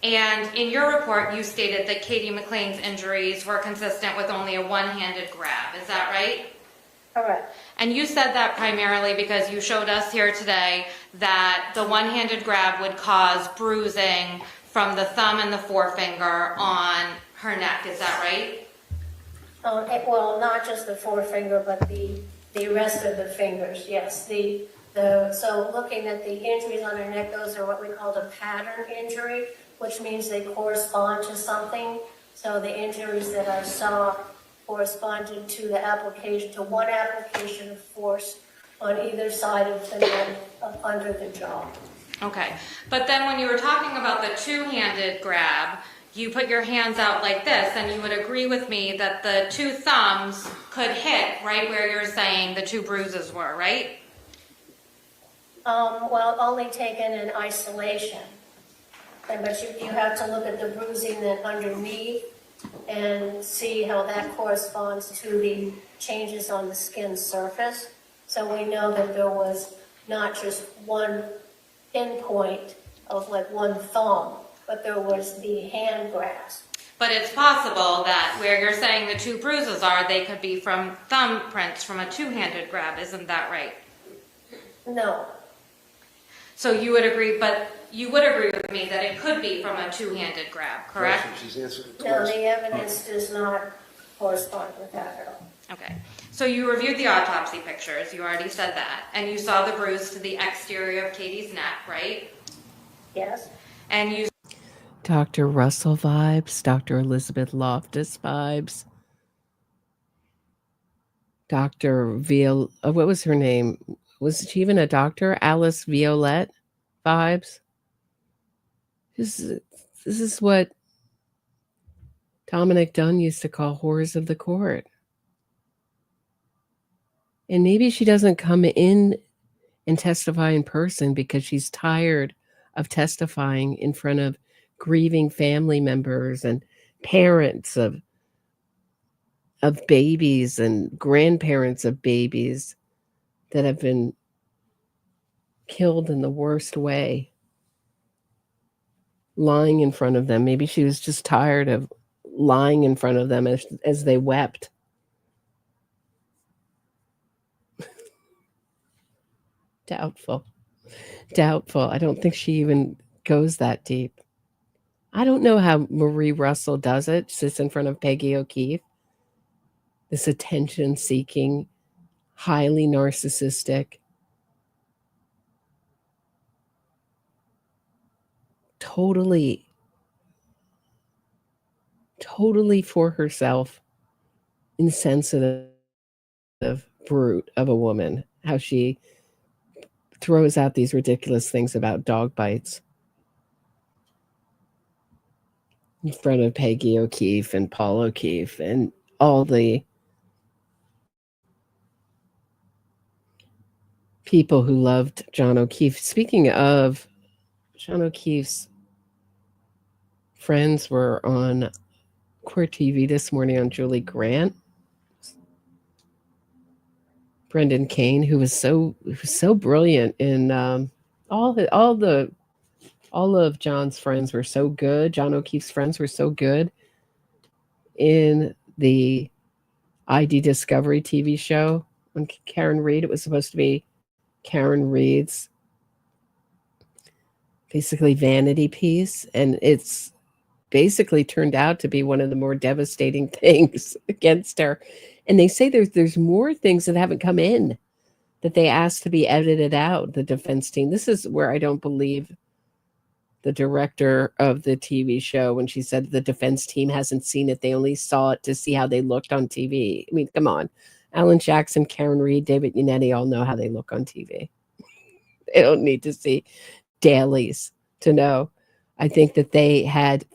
And in your report, you stated that Katie McLean's injuries were consistent with only a one-handed grab. Is that right? Correct. And you said that primarily because you showed us here today that the one-handed grab would cause bruising from the thumb and the forefinger on her neck. Is that right? Well, not just the forefinger, but the rest of the fingers, yes. So looking at the injuries on her neck, those are what we call a pattern injury, which means they correspond to something. So the injuries that I saw corresponded to one application of force on either side of the neck under the jaw. Okay. But then when you were talking about the two-handed grab, you put your hands out like this, and you would agree with me that the two thumbs could hit right where you're saying the two bruises were, right? Well, only taken in isolation. But you have to look at the bruising then underneath and see how that corresponds to the changes on the skin surface. So we know that there was not just one pinpoint of like one thumb, but there was the hand grasp. But it's possible that where you're saying the two bruises are, they could be from thumbprints from a two-handed grab. Isn't that right? No. So you would agree, but you would agree with me that it could be from a two-handed grab, correct? She's answered it No, twice. the evidence does not correspond with that at all. Okay. So you reviewed the autopsy pictures, you already said that, and you saw the bruise to the exterior of Katie's neck, right? Yes. And you... Dr. Russell vibes, Dr. Elizabeth Loftus vibes, Dr. what was her name? Was she even a doctor? Alice Violette vibes. This is what Dominic Dunn used to call whores of the court. And maybe she doesn't come in and testify in person because she's tired of testifying in front of grieving family members and parents of babies and grandparents of babies that have been killed in the worst way, lying in front of them. Maybe she was just tired of lying in front of them as they wept. Doubtful. I don't think she even goes that deep. I don't know how Marie Russell does it. Sits in front of Peggy O'Keefe. This attention-seeking, highly narcissistic, totally for herself, insensitive brute of a woman. How she throws out these ridiculous things about dog bites in front of Peggy O'Keefe and Paul O'Keefe and all the people who loved John O'Keefe. Speaking of, John O'Keefe's friends were on Court TV this morning on Julie Grant. Brendan Kane, who was so brilliant in all of John's friends were so good. John O'Keefe's friends were so good in the ID Discovery TV show on Karen Reed. It was supposed to be Karen Reed's basically vanity piece, and it's basically turned out to be one of the more devastating things against her. And they say there's more things that haven't come in that they asked to be edited out, the defense team. This is where I don't believe the director of the TV show when she said the defense team hasn't seen it. They only saw it to see how they looked on TV. I mean, come on. Alan Jackson, Karen Reed, David Yannetti all know how they look on TV. They don't need to see dailies to know. I think that they had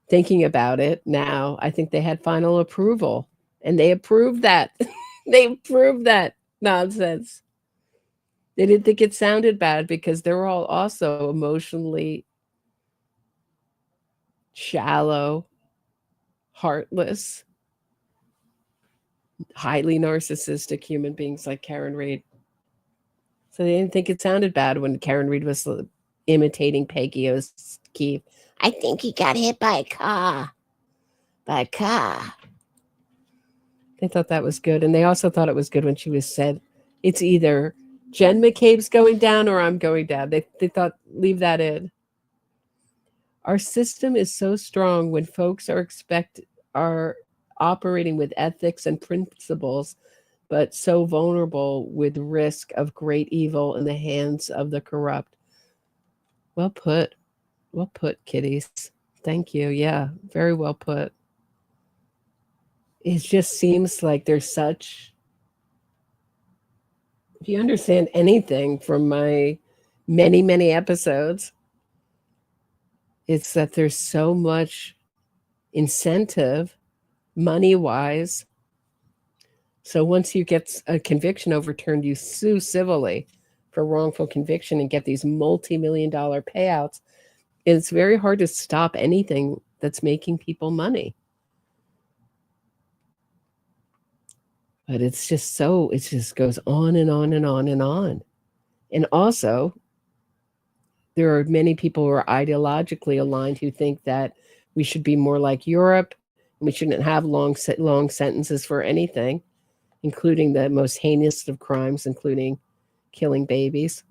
thinking about it now, I think they had final approval, and they approved that. They approved that nonsense. They didn't think it sounded bad because they're all also emotionally shallow, heartless, highly narcissistic human beings like Karen Reed. So they didn't think it sounded bad when Karen Reed was imitating Peggy O'Keefe. I think he got hit by a car. They thought that was good. And they also thought it was good when she said, it's either Jen McCabe's going down or I'm going down. They thought, leave that in. Our system is so strong when folks are operating with ethics and principles, but so vulnerable with risk of great evil in the hands of the corrupt. Well put. Well put, kiddies. Thank you. Yeah, very well put. It just seems like there's such... If you understand anything from my many, many episodes, it's that there's so much incentive, money-wise. So once you get a conviction overturned, you sue civilly for wrongful conviction and get these multi-million-dollar payouts. It's very hard to stop anything that's making people money. But it just goes on and on and on and on. And also, there are many people who are ideologically aligned who think that we should be more like Europe, and we shouldn't have long sentences for anything, including the most heinous of crimes, including killing babies.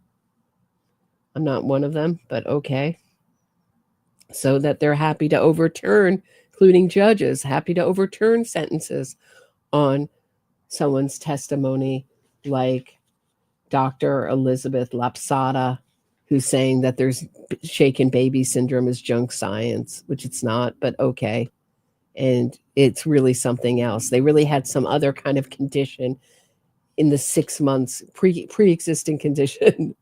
I'm not one of them, but okay. So that they're happy to overturn, including judges, happy to overturn sentences on someone's testimony, like Dr. Elizabeth Laposata, who's saying that there's shaken baby syndrome is junk science, which it's not, but okay. And it's really something else. They really had some other kind of condition in the 6 months, pre-existing condition,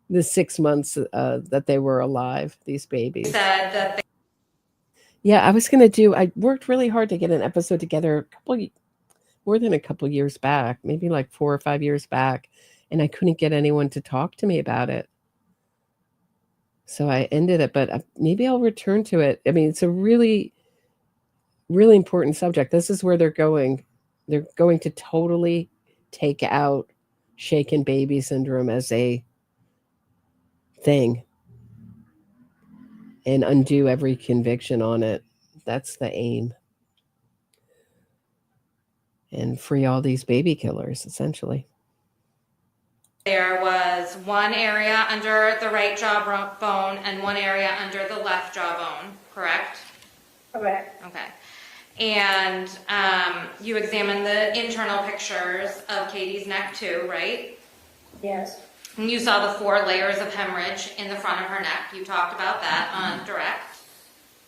the 6 months that they were alive, these babies. Yeah, I worked really hard to get an episode together more than a couple years back, maybe like 4 or 5 years back, and I couldn't get anyone to talk to me about it. So I ended it, but maybe I'll return to it. I mean, it's a really, really important subject. This is where they're going. They're going to totally take out shaken baby syndrome as a thing and undo every conviction on it. That's the aim. And free all these baby killers, essentially. There was one area under the right jawbone and one area under the left jawbone, correct? Correct. Okay. And you examined the internal pictures of Katie's neck too, right? Yes. And you saw the 4 layers of hemorrhage in the front of her neck. You talked about that on direct.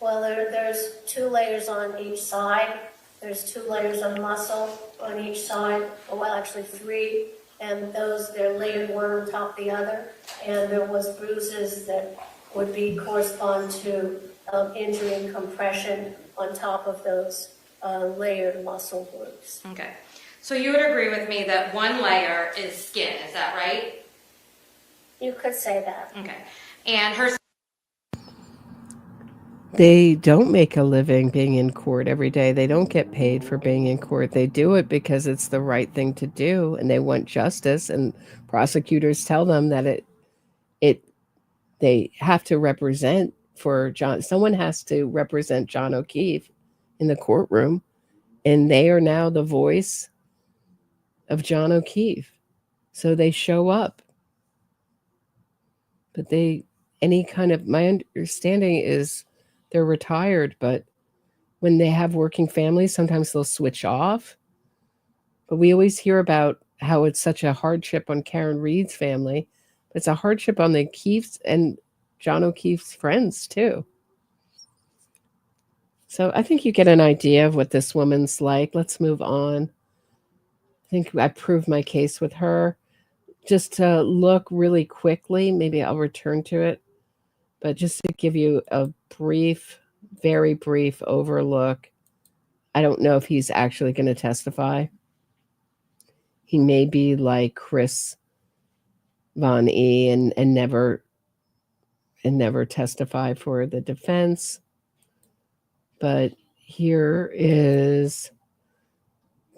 Well, there's 2 layers on each side. There's 2 layers of muscle on each side. Well, actually 3. And they're layered one on top of the other. And there was bruises that would correspond to injury and compression on top of those layered muscle groups. Okay. So you would agree with me that 1 layer is skin, is that right? You could say that. Okay. And her... They don't make a living being in court every day. They don't get paid for being in court. They do it because it's the right thing to do, and they want justice. And prosecutors tell them that they have to represent for John. Someone has to represent John O'Keefe in the courtroom, and they are now the voice of John O'Keefe. So they show up. But my understanding is they're retired, but when they have working families, sometimes they'll switch off. But we always hear about how it's such a hardship on Karen Reed's family. It's a hardship on the O'Keefes and John O'Keefe's friends, too. So I think you get an idea of what this woman's like. Let's move on. I think I proved my case with her. Just to look really quickly, maybe I'll return to it, but just to give you a brief, very brief overlook, I don't know if he's actually going to testify. He may be like Chris Von E and never testify for the defense. But here is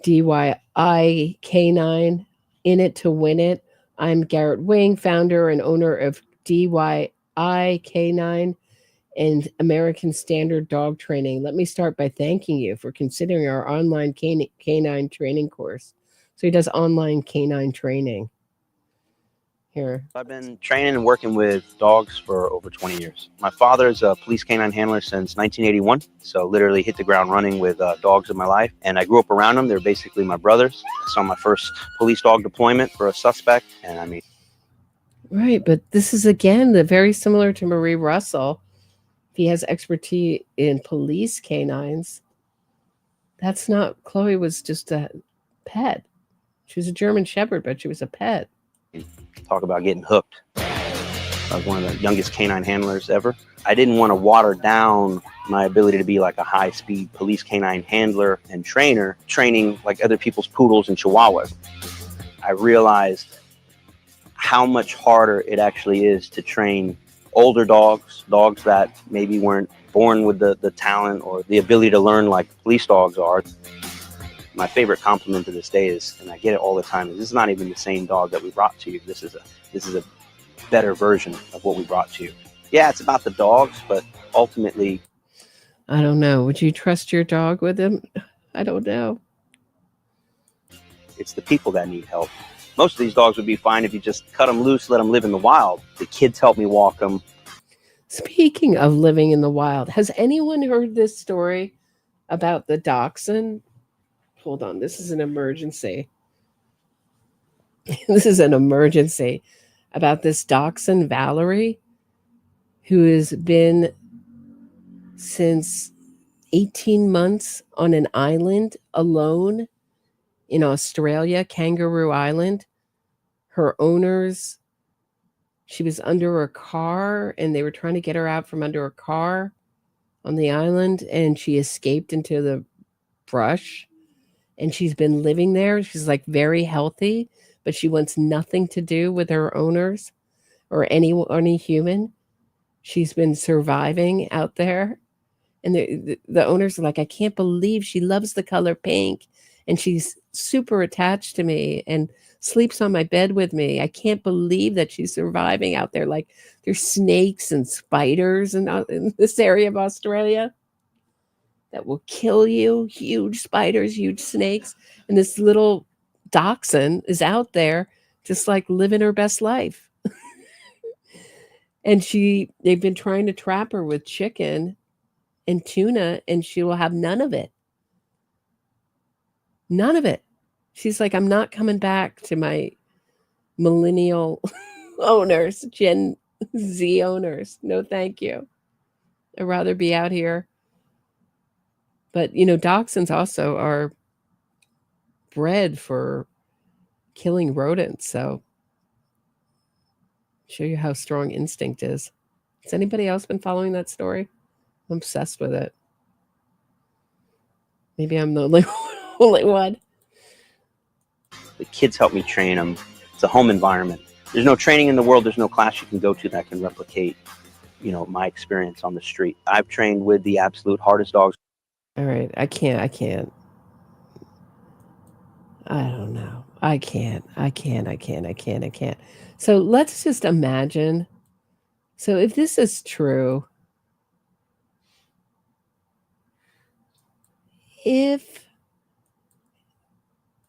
DYI K9, in it to win it. I'm Garrett Wing, founder and owner of DYI K9 and American Standard Dog Training. Let me start by thanking you for considering our online canine training course. So he does online canine training. Here. I've been training and working with dogs for over 20 years. My father's a police canine handler since 1981, so literally hit the ground running with dogs in my life. And I grew up around them. They're basically my brothers. I saw my first police dog deployment for a suspect, and I mean... Right, but this is, again, very similar to Marie Russell. If he has expertise in police canines, that's not... Chloe was just a pet. She was a German Shepherd, but she was a pet. Talk about getting hooked. I was one of the youngest canine handlers ever. I didn't want to water down my ability to be like a high-speed police canine handler and trainer, training like other people's poodles and chihuahuas. I realized how much harder it actually is to train older dogs, dogs that maybe weren't born with the talent or the ability to learn like police dogs are. My favorite compliment to this day is, and I get it all the time, is this is not even the same dog that we brought to you. This is a better version of what we brought to you. Yeah, it's about the dogs, but ultimately... I don't know. Would you trust your dog with him? I don't know. It's the people that need help. Most of these dogs would be fine if you just cut them loose, let them live in the wild. The kids help me walk them. Speaking of living in the wild, has anyone heard this story about the dachshund? Hold on, this is an emergency. This is an emergency about this dachshund, Valerie, who has been since 18 months on an island alone in Australia, Kangaroo Island. Her owners, she was under a car and they were trying to get her out from under a car on the island, and she escaped into the brush. And she's been living there. She's like very healthy, but she wants nothing to do with her owners or any human. She's been surviving out there. And the owners are like, I can't believe she loves the color pink. And she's super attached to me and sleeps on my bed with me. I can't believe that she's surviving out there. Like there's snakes and spiders in this area of Australia that will kill you, huge spiders, huge snakes. And this little dachshund is out there just like living her best life. And they've been trying to trap her with chicken and tuna, and she will have none of it. None of it. She's like, I'm not coming back to my millennial owners, Gen Z owners. No, thank you. I'd rather be out here. But, dachshunds also are bred for killing rodents. So, show you how strong instinct is. Has anybody else been following that story? I'm obsessed with it. Maybe I'm the only one. The kids help me train them. It's a home environment. There's no training in the world. There's no class you can go to that can replicate, my experience on the street. I've trained with the absolute hardest dogs. All right. I can't. I don't know. I can't. So let's just imagine. So if this is true, I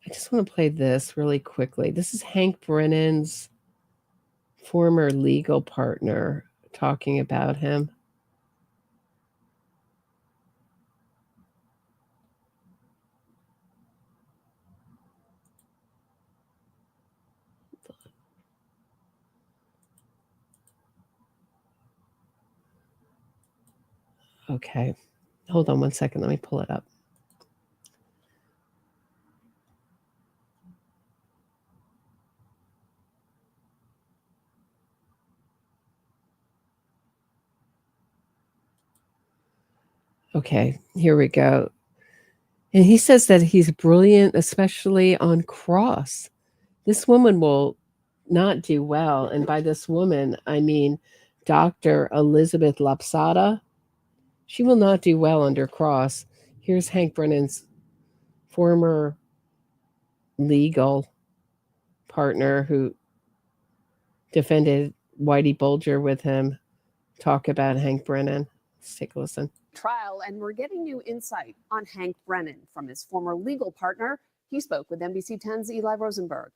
just want to play this really quickly. This is Hank Brennan's former legal partner talking about him. Okay. Hold on one second. Let me pull it up. Okay, here we go. And he says that he's brilliant, especially on cross. This woman will not do well. And by this woman, I mean Dr. Elizabeth Laposata. She will not do well under cross. Here's Hank Brennan's former legal partner who defended Whitey Bulger with him talk about Hank Brennan. Let's take a listen. Trial, and we're getting new insight on Hank Brennan from his former legal partner. He spoke with NBC 10's Eli Rosenberg.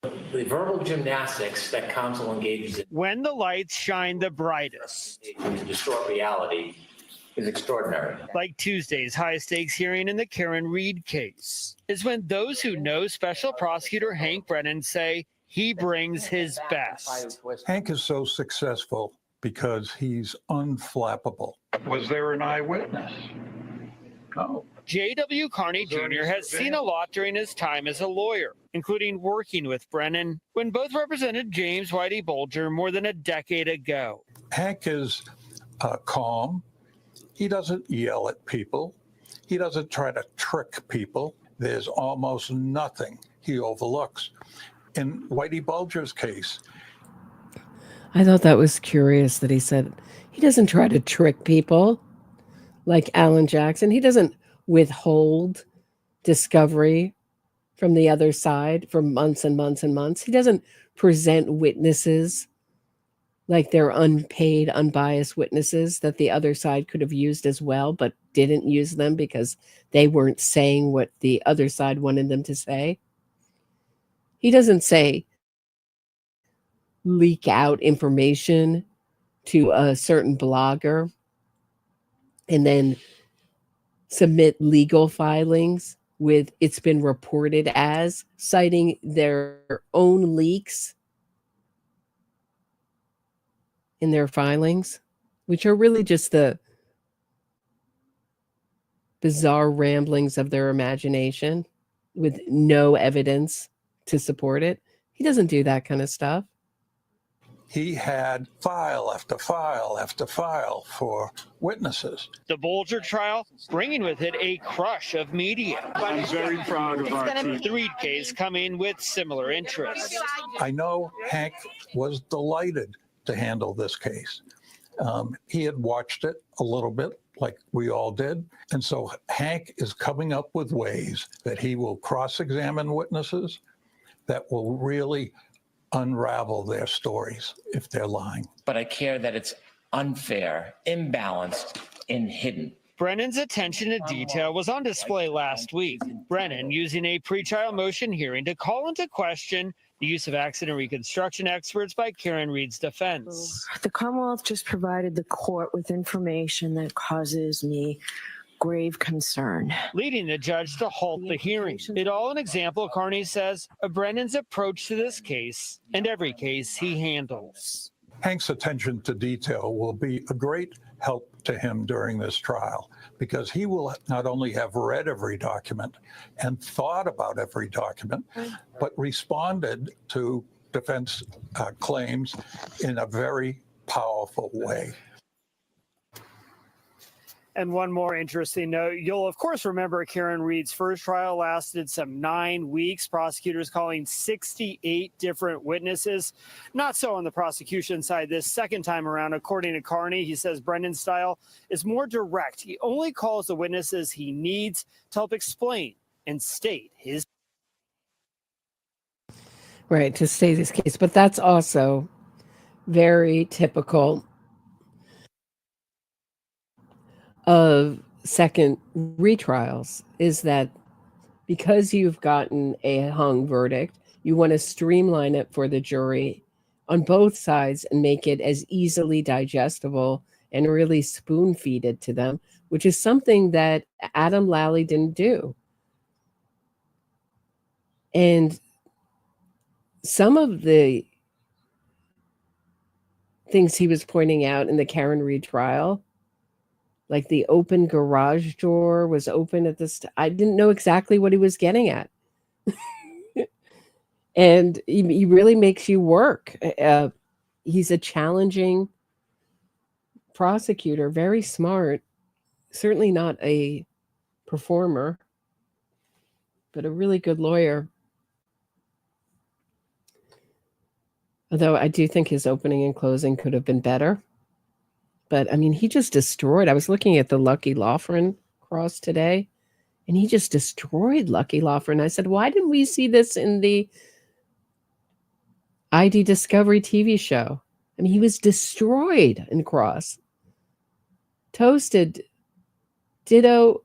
The verbal gymnastics that counsel engages in when the lights shine the brightest to distort reality is extraordinary. Like Tuesday's high-stakes hearing in the Karen Reed case, is when those who know Special Prosecutor Hank Brennan say he brings his best. Hank is so successful because he's unflappable. Was there an eyewitness? No. J.W. Carney Jr. has seen a lot during his time as a lawyer, including working with Brennan when both represented James Whitey Bulger more than a decade ago. Hank is calm. He doesn't yell at people. He doesn't try to trick people. There's almost nothing he overlooks. In Whitey Bulger's case, I thought that was curious that he said he doesn't try to trick people like Alan Jackson. He doesn't withhold discovery from the other side for months and months and months. He doesn't present witnesses like they're unpaid, unbiased witnesses that the other side could have used as well, but didn't use them because they weren't saying what the other side wanted them to say. He doesn't say, leak out information to a certain blogger and then submit legal filings with it's been reported as, citing their own leaks in their filings, which are really just the bizarre ramblings of their imagination with no evidence to support it. He doesn't do that kind of stuff. he had file after file after file for witnesses. The Bulger trial bringing with it a crush of media. I'm very proud of our team. The Reed case coming with similar interests. I know Hank was delighted to handle this case. He had watched it a little bit, like we all did. And so Hank is coming up with ways that he will cross-examine witnesses that will really unravel their stories if they're lying. But I care that it's unfair, imbalanced, and hidden. Brennan's attention to detail was on display last week. Brennan using a pretrial motion hearing to call into question the use of accident reconstruction experts by Karen Reed's defense. The Commonwealth just provided the court with information that causes me grave concern. Leading the judge to halt the hearing. It all an example, Carney says, of Brennan's approach to this case and every case he handles. Hank's attention to detail will be a great help to him during this trial, because he will not only have read every document and thought about every document, but responded to defense claims in a very powerful way. And one more interesting note, you'll of course remember Karen Reed's first trial lasted some 9 weeks, prosecutors calling 68 different witnesses. Not so on the prosecution side this second time around. According to Carney, he says Brennan's style is more direct. He only calls the witnesses he needs to help explain and state his. Right, to state his case. But that's also very typical of second retrials, is that because you've gotten a hung verdict, you want to streamline it for the jury on both sides and make it as easily digestible and really spoon feed it to them, which is something that Adam Lally didn't do. And some of the things he was pointing out in the Karen Reed trial Like the open garage door was open at this. I didn't know exactly what he was getting at. And he really makes you work. He's a challenging prosecutor, very smart, certainly not a performer, but a really good lawyer. Although I do think his opening and closing could have been better. But I mean, he just destroyed. I was looking at the Lucky Loughran cross today, and he just destroyed Lucky Loughran. I said, why didn't we see this in the ID Discovery TV show? I mean, he was destroyed in cross. Toasted. Ditto.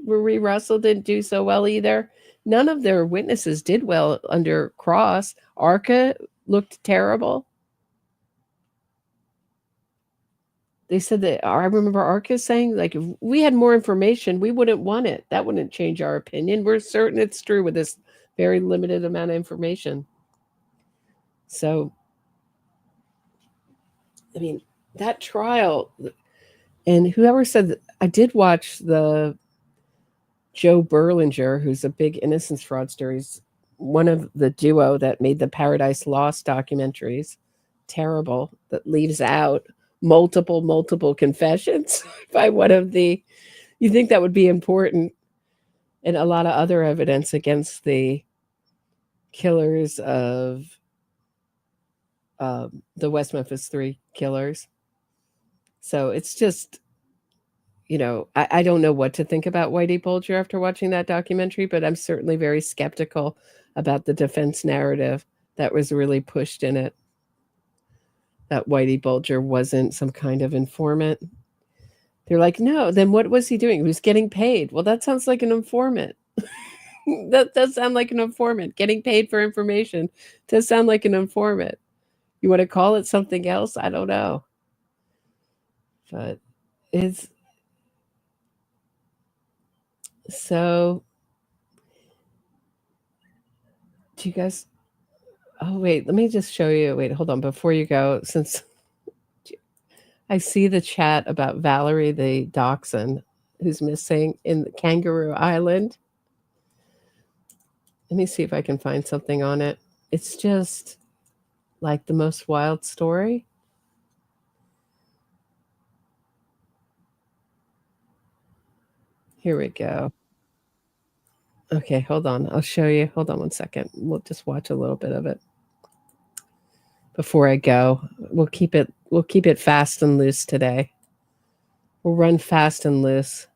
Marie Russell didn't do so well either. None of their witnesses did well under cross. Arca looked terrible. They said that, I remember Arca saying, like, if we had more information, we wouldn't want it. That wouldn't change our opinion. We're certain it's true with this very limited amount of information. So, I mean, that trial, and whoever said, I did watch the Joe Berlinger, who's a big innocence fraudster. He's one of the duo that made the Paradise Lost documentaries. Terrible. That leaves out multiple confessions by one of the, you think that would be important, and a lot of other evidence against the killers of the West Memphis 3 killers. So it's just, you know, I don't know what to think about Whitey Bulger after watching that documentary, but I'm certainly very skeptical about the defense narrative that was really pushed in it. That Whitey Bulger wasn't some kind of informant. They're like, no, then what was he doing? He was getting paid. Well, that sounds like an informant. That does sound like an informant. Getting paid for information does sound like an informant. You want to call it something else? I don't know. But it's so. Do you guys? Oh, wait, let me just show you. Wait, hold on. Before you go, since I see the chat about Valerie the dachshund who's missing in Kangaroo Island. Let me see if I can find something on it. It's just like the most wild story. Here we go. Okay, hold on. I'll show you. Hold on one second. We'll just watch a little bit of it before I go. We'll keep it fast and loose today. We'll run fast and loose.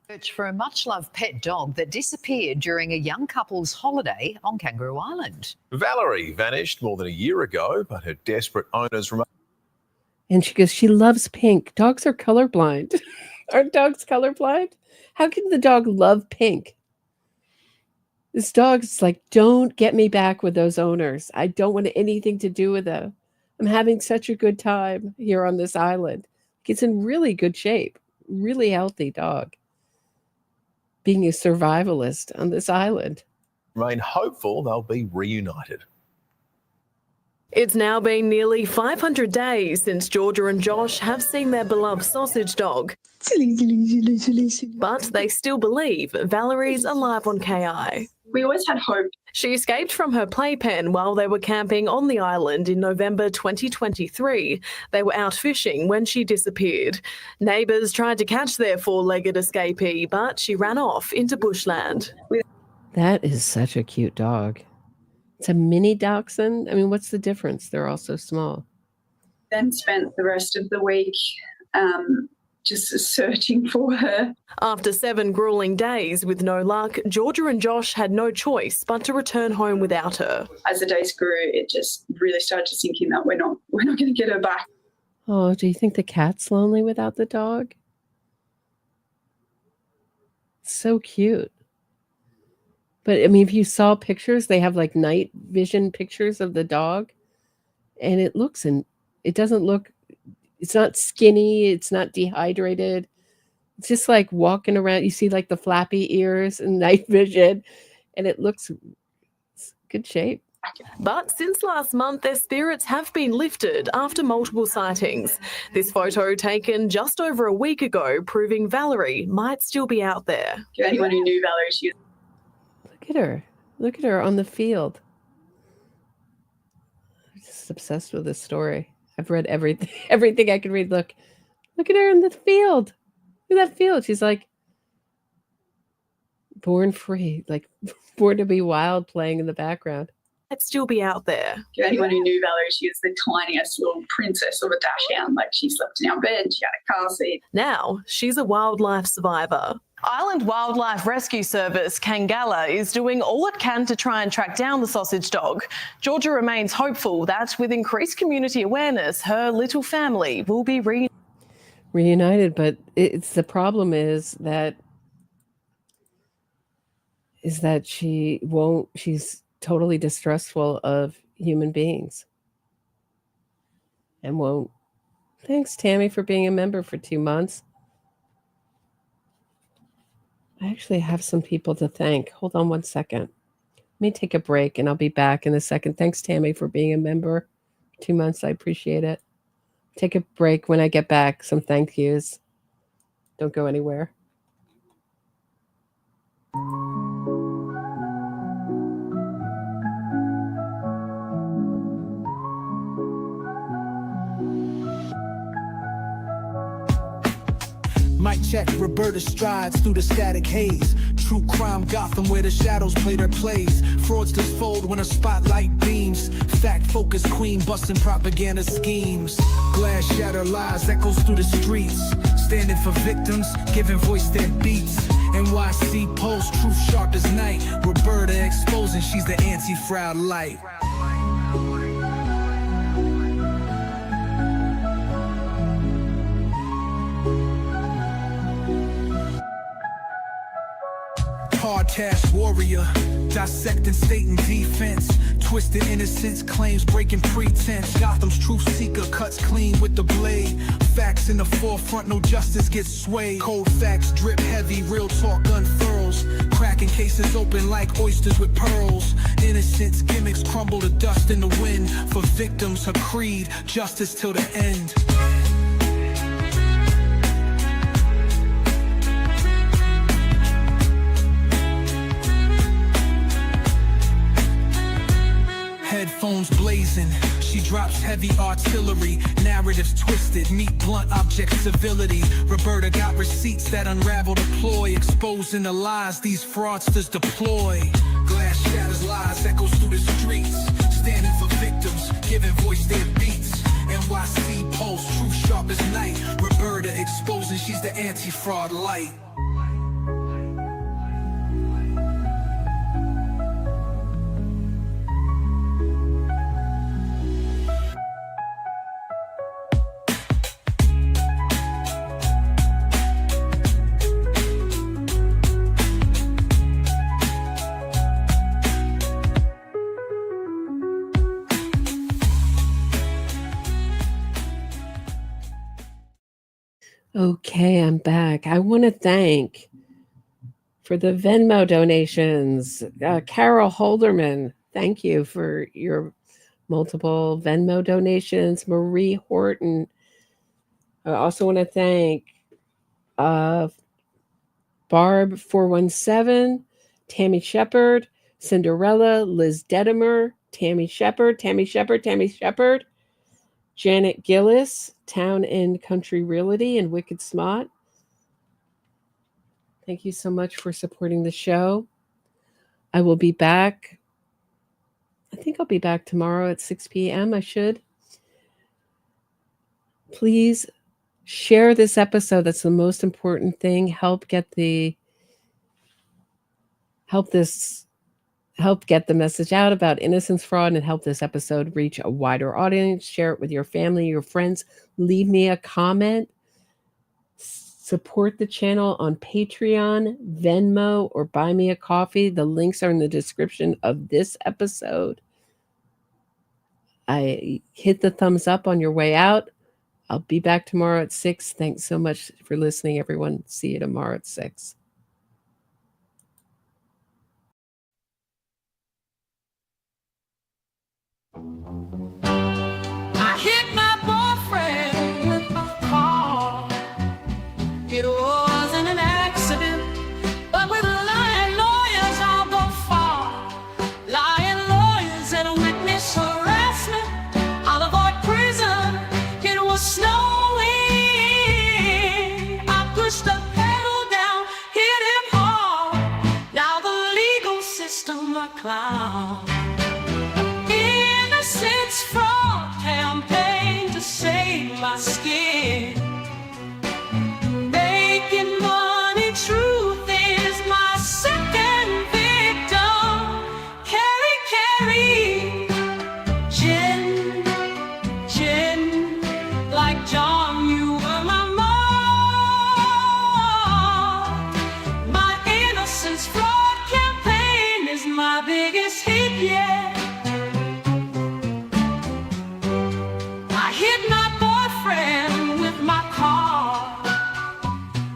Search for a much-loved pet dog that disappeared during a young couple's holiday on Kangaroo Island. Valerie vanished more than a year ago, but her desperate owners remain. And she goes, she loves pink. Dogs are colorblind. Aren't dogs colorblind? How can the dog love pink? This dog's like, don't get me back with those owners. I don't want anything to do with them. I'm having such a good time here on this island. It's in really good shape. Really healthy dog. Being a survivalist on this island. Remain hopeful they'll be reunited. It's now been nearly 500 days since Georgia and Josh have seen their beloved sausage dog. But they still believe Valerie's alive on KI. We always had hope. She escaped from her playpen while they were camping on the island in November 2023. They were out fishing when she disappeared. Neighbours tried to catch their four-legged escapee, but she ran off into bushland. That is such a cute dog. It's a mini dachshund. I mean, what's the difference? They're all so small. Then spent the rest of the week just searching for her. After 7 grueling days with no luck, Georgia and Josh had no choice but to return home without her. As the days grew, it just really started to sink in that we're not going to get her back. Oh, do you think the cat's lonely without the dog? So cute. But I mean, if you saw pictures, they have like night vision pictures of the dog, and it doesn't look, it's not skinny, it's not dehydrated. It's just like walking around. You see like the flappy ears and night vision, and it looks good shape. But since last month, their spirits have been lifted after multiple sightings. This photo taken just over a week ago, proving Valerie might still be out there. To anyone who knew Valerie, she was... Look at her. Look at her on the field. I'm just obsessed with this story. I've read everything I could read. Look at her in the field. Look at that field. She's like born free, like born to be wild, playing in the background. Might still be out there. To anyone who knew Valerie, she was the tiniest little princess of a dachshund. Like, she slept in our bed, she had a car seat. Now she's a wildlife survivor. Island Wildlife Rescue Service Kangala is doing all it can to try and track down the sausage dog. Georgia remains hopeful that with increased community awareness, her little family will be reunited. But it's the problem is that she's totally distrustful of human beings and won't. Thanks, Tammy, for being a member for 2 months. I actually have some people to thank. Hold on 1 second. Let me take a break and I'll be back in a second. Thanks, Tammy, for being a member. 2 months. I appreciate it. Take a break. When I get back, some thank yous. Don't go anywhere. Mic check, Roberta strides through the static haze. True crime Gotham where the shadows play their plays. Fraudsters fold when a spotlight beams. Fact focused queen busting propaganda schemes. Glass shatter lies echoes through the streets. Standing for victims, giving voice their beats. NYC Post, truth sharp as night. Roberta exposing she's the anti-fraud light. Hard task warrior, dissecting state and defense. Twisted innocence, claims breaking pretense. Gotham's truth seeker cuts clean with the blade. Facts in the forefront, no justice gets swayed. Cold facts drip heavy, real talk unfurls. Cracking cases open like oysters with pearls. Innocence gimmicks crumble to dust in the wind. For victims, her creed, justice till the end. Headphones blazing, she drops heavy artillery. Narratives twisted, meet blunt object civility. Roberta got receipts that unravel the ploy. Exposing the lies these fraudsters deploy. Glass shatters lies, echoes through the streets. Standing for victims, giving voice their beats. NYC Post, truth sharp as night. Roberta exposing she's the anti-fraud light. Okay, I'm back. I want to thank for the Venmo donations. Carol Holderman, thank you for your multiple Venmo donations. Marie Horton. I also want to thank Barb417, Tammy Shepard, Cinderella, Liz Dedimer, Tammy Shepard, Janet Gillis, Town and Country Realty, and Wicked Smart. Thank you so much for supporting the show. I will be back. I think I'll be back tomorrow at 6 p.m. I should. Please share this episode. That's the most important thing. Help get the message out about innocence fraud and help this episode reach a wider audience. Share it with your family, your friends. Leave me a comment. Support the channel on Patreon, Venmo, or buy me a coffee. The links are in the description of this episode. I hit the thumbs up on your way out. I'll be back tomorrow at 6. Thanks so much for listening, everyone. See you tomorrow at 6. I hit my boyfriend with my car. It wasn't an accident, but with lying lawyers I'll go far. Lying lawyers and witness harassment, I'll avoid prison. It was snowing. I pushed the pedal down, hit him hard. Now the legal system a clown. Innocence fraud campaign to save my skin. Making money, truth is my second victim. Carry, Jen, like John, you were my mom. My innocence fraud campaign is my biggest hit yet. I hit my boyfriend with my car.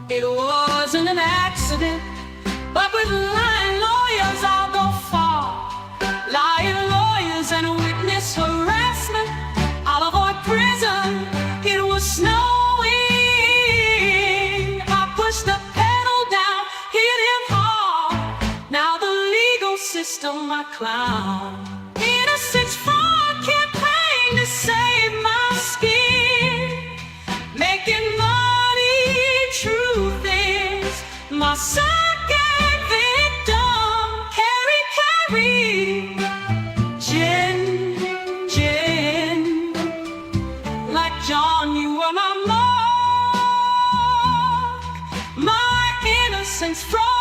It wasn't an accident, but with lying lawyers I'll go far. Lying lawyers and witness harassment, I'll avoid prison. It was snowing. I pushed the pedal down, hit him hard. Now the legal system a clown. Innocence fraud campaign to save my skin. Making money, truth is my second victim. Carry, Jen, like John, you were my mark. My innocence fraud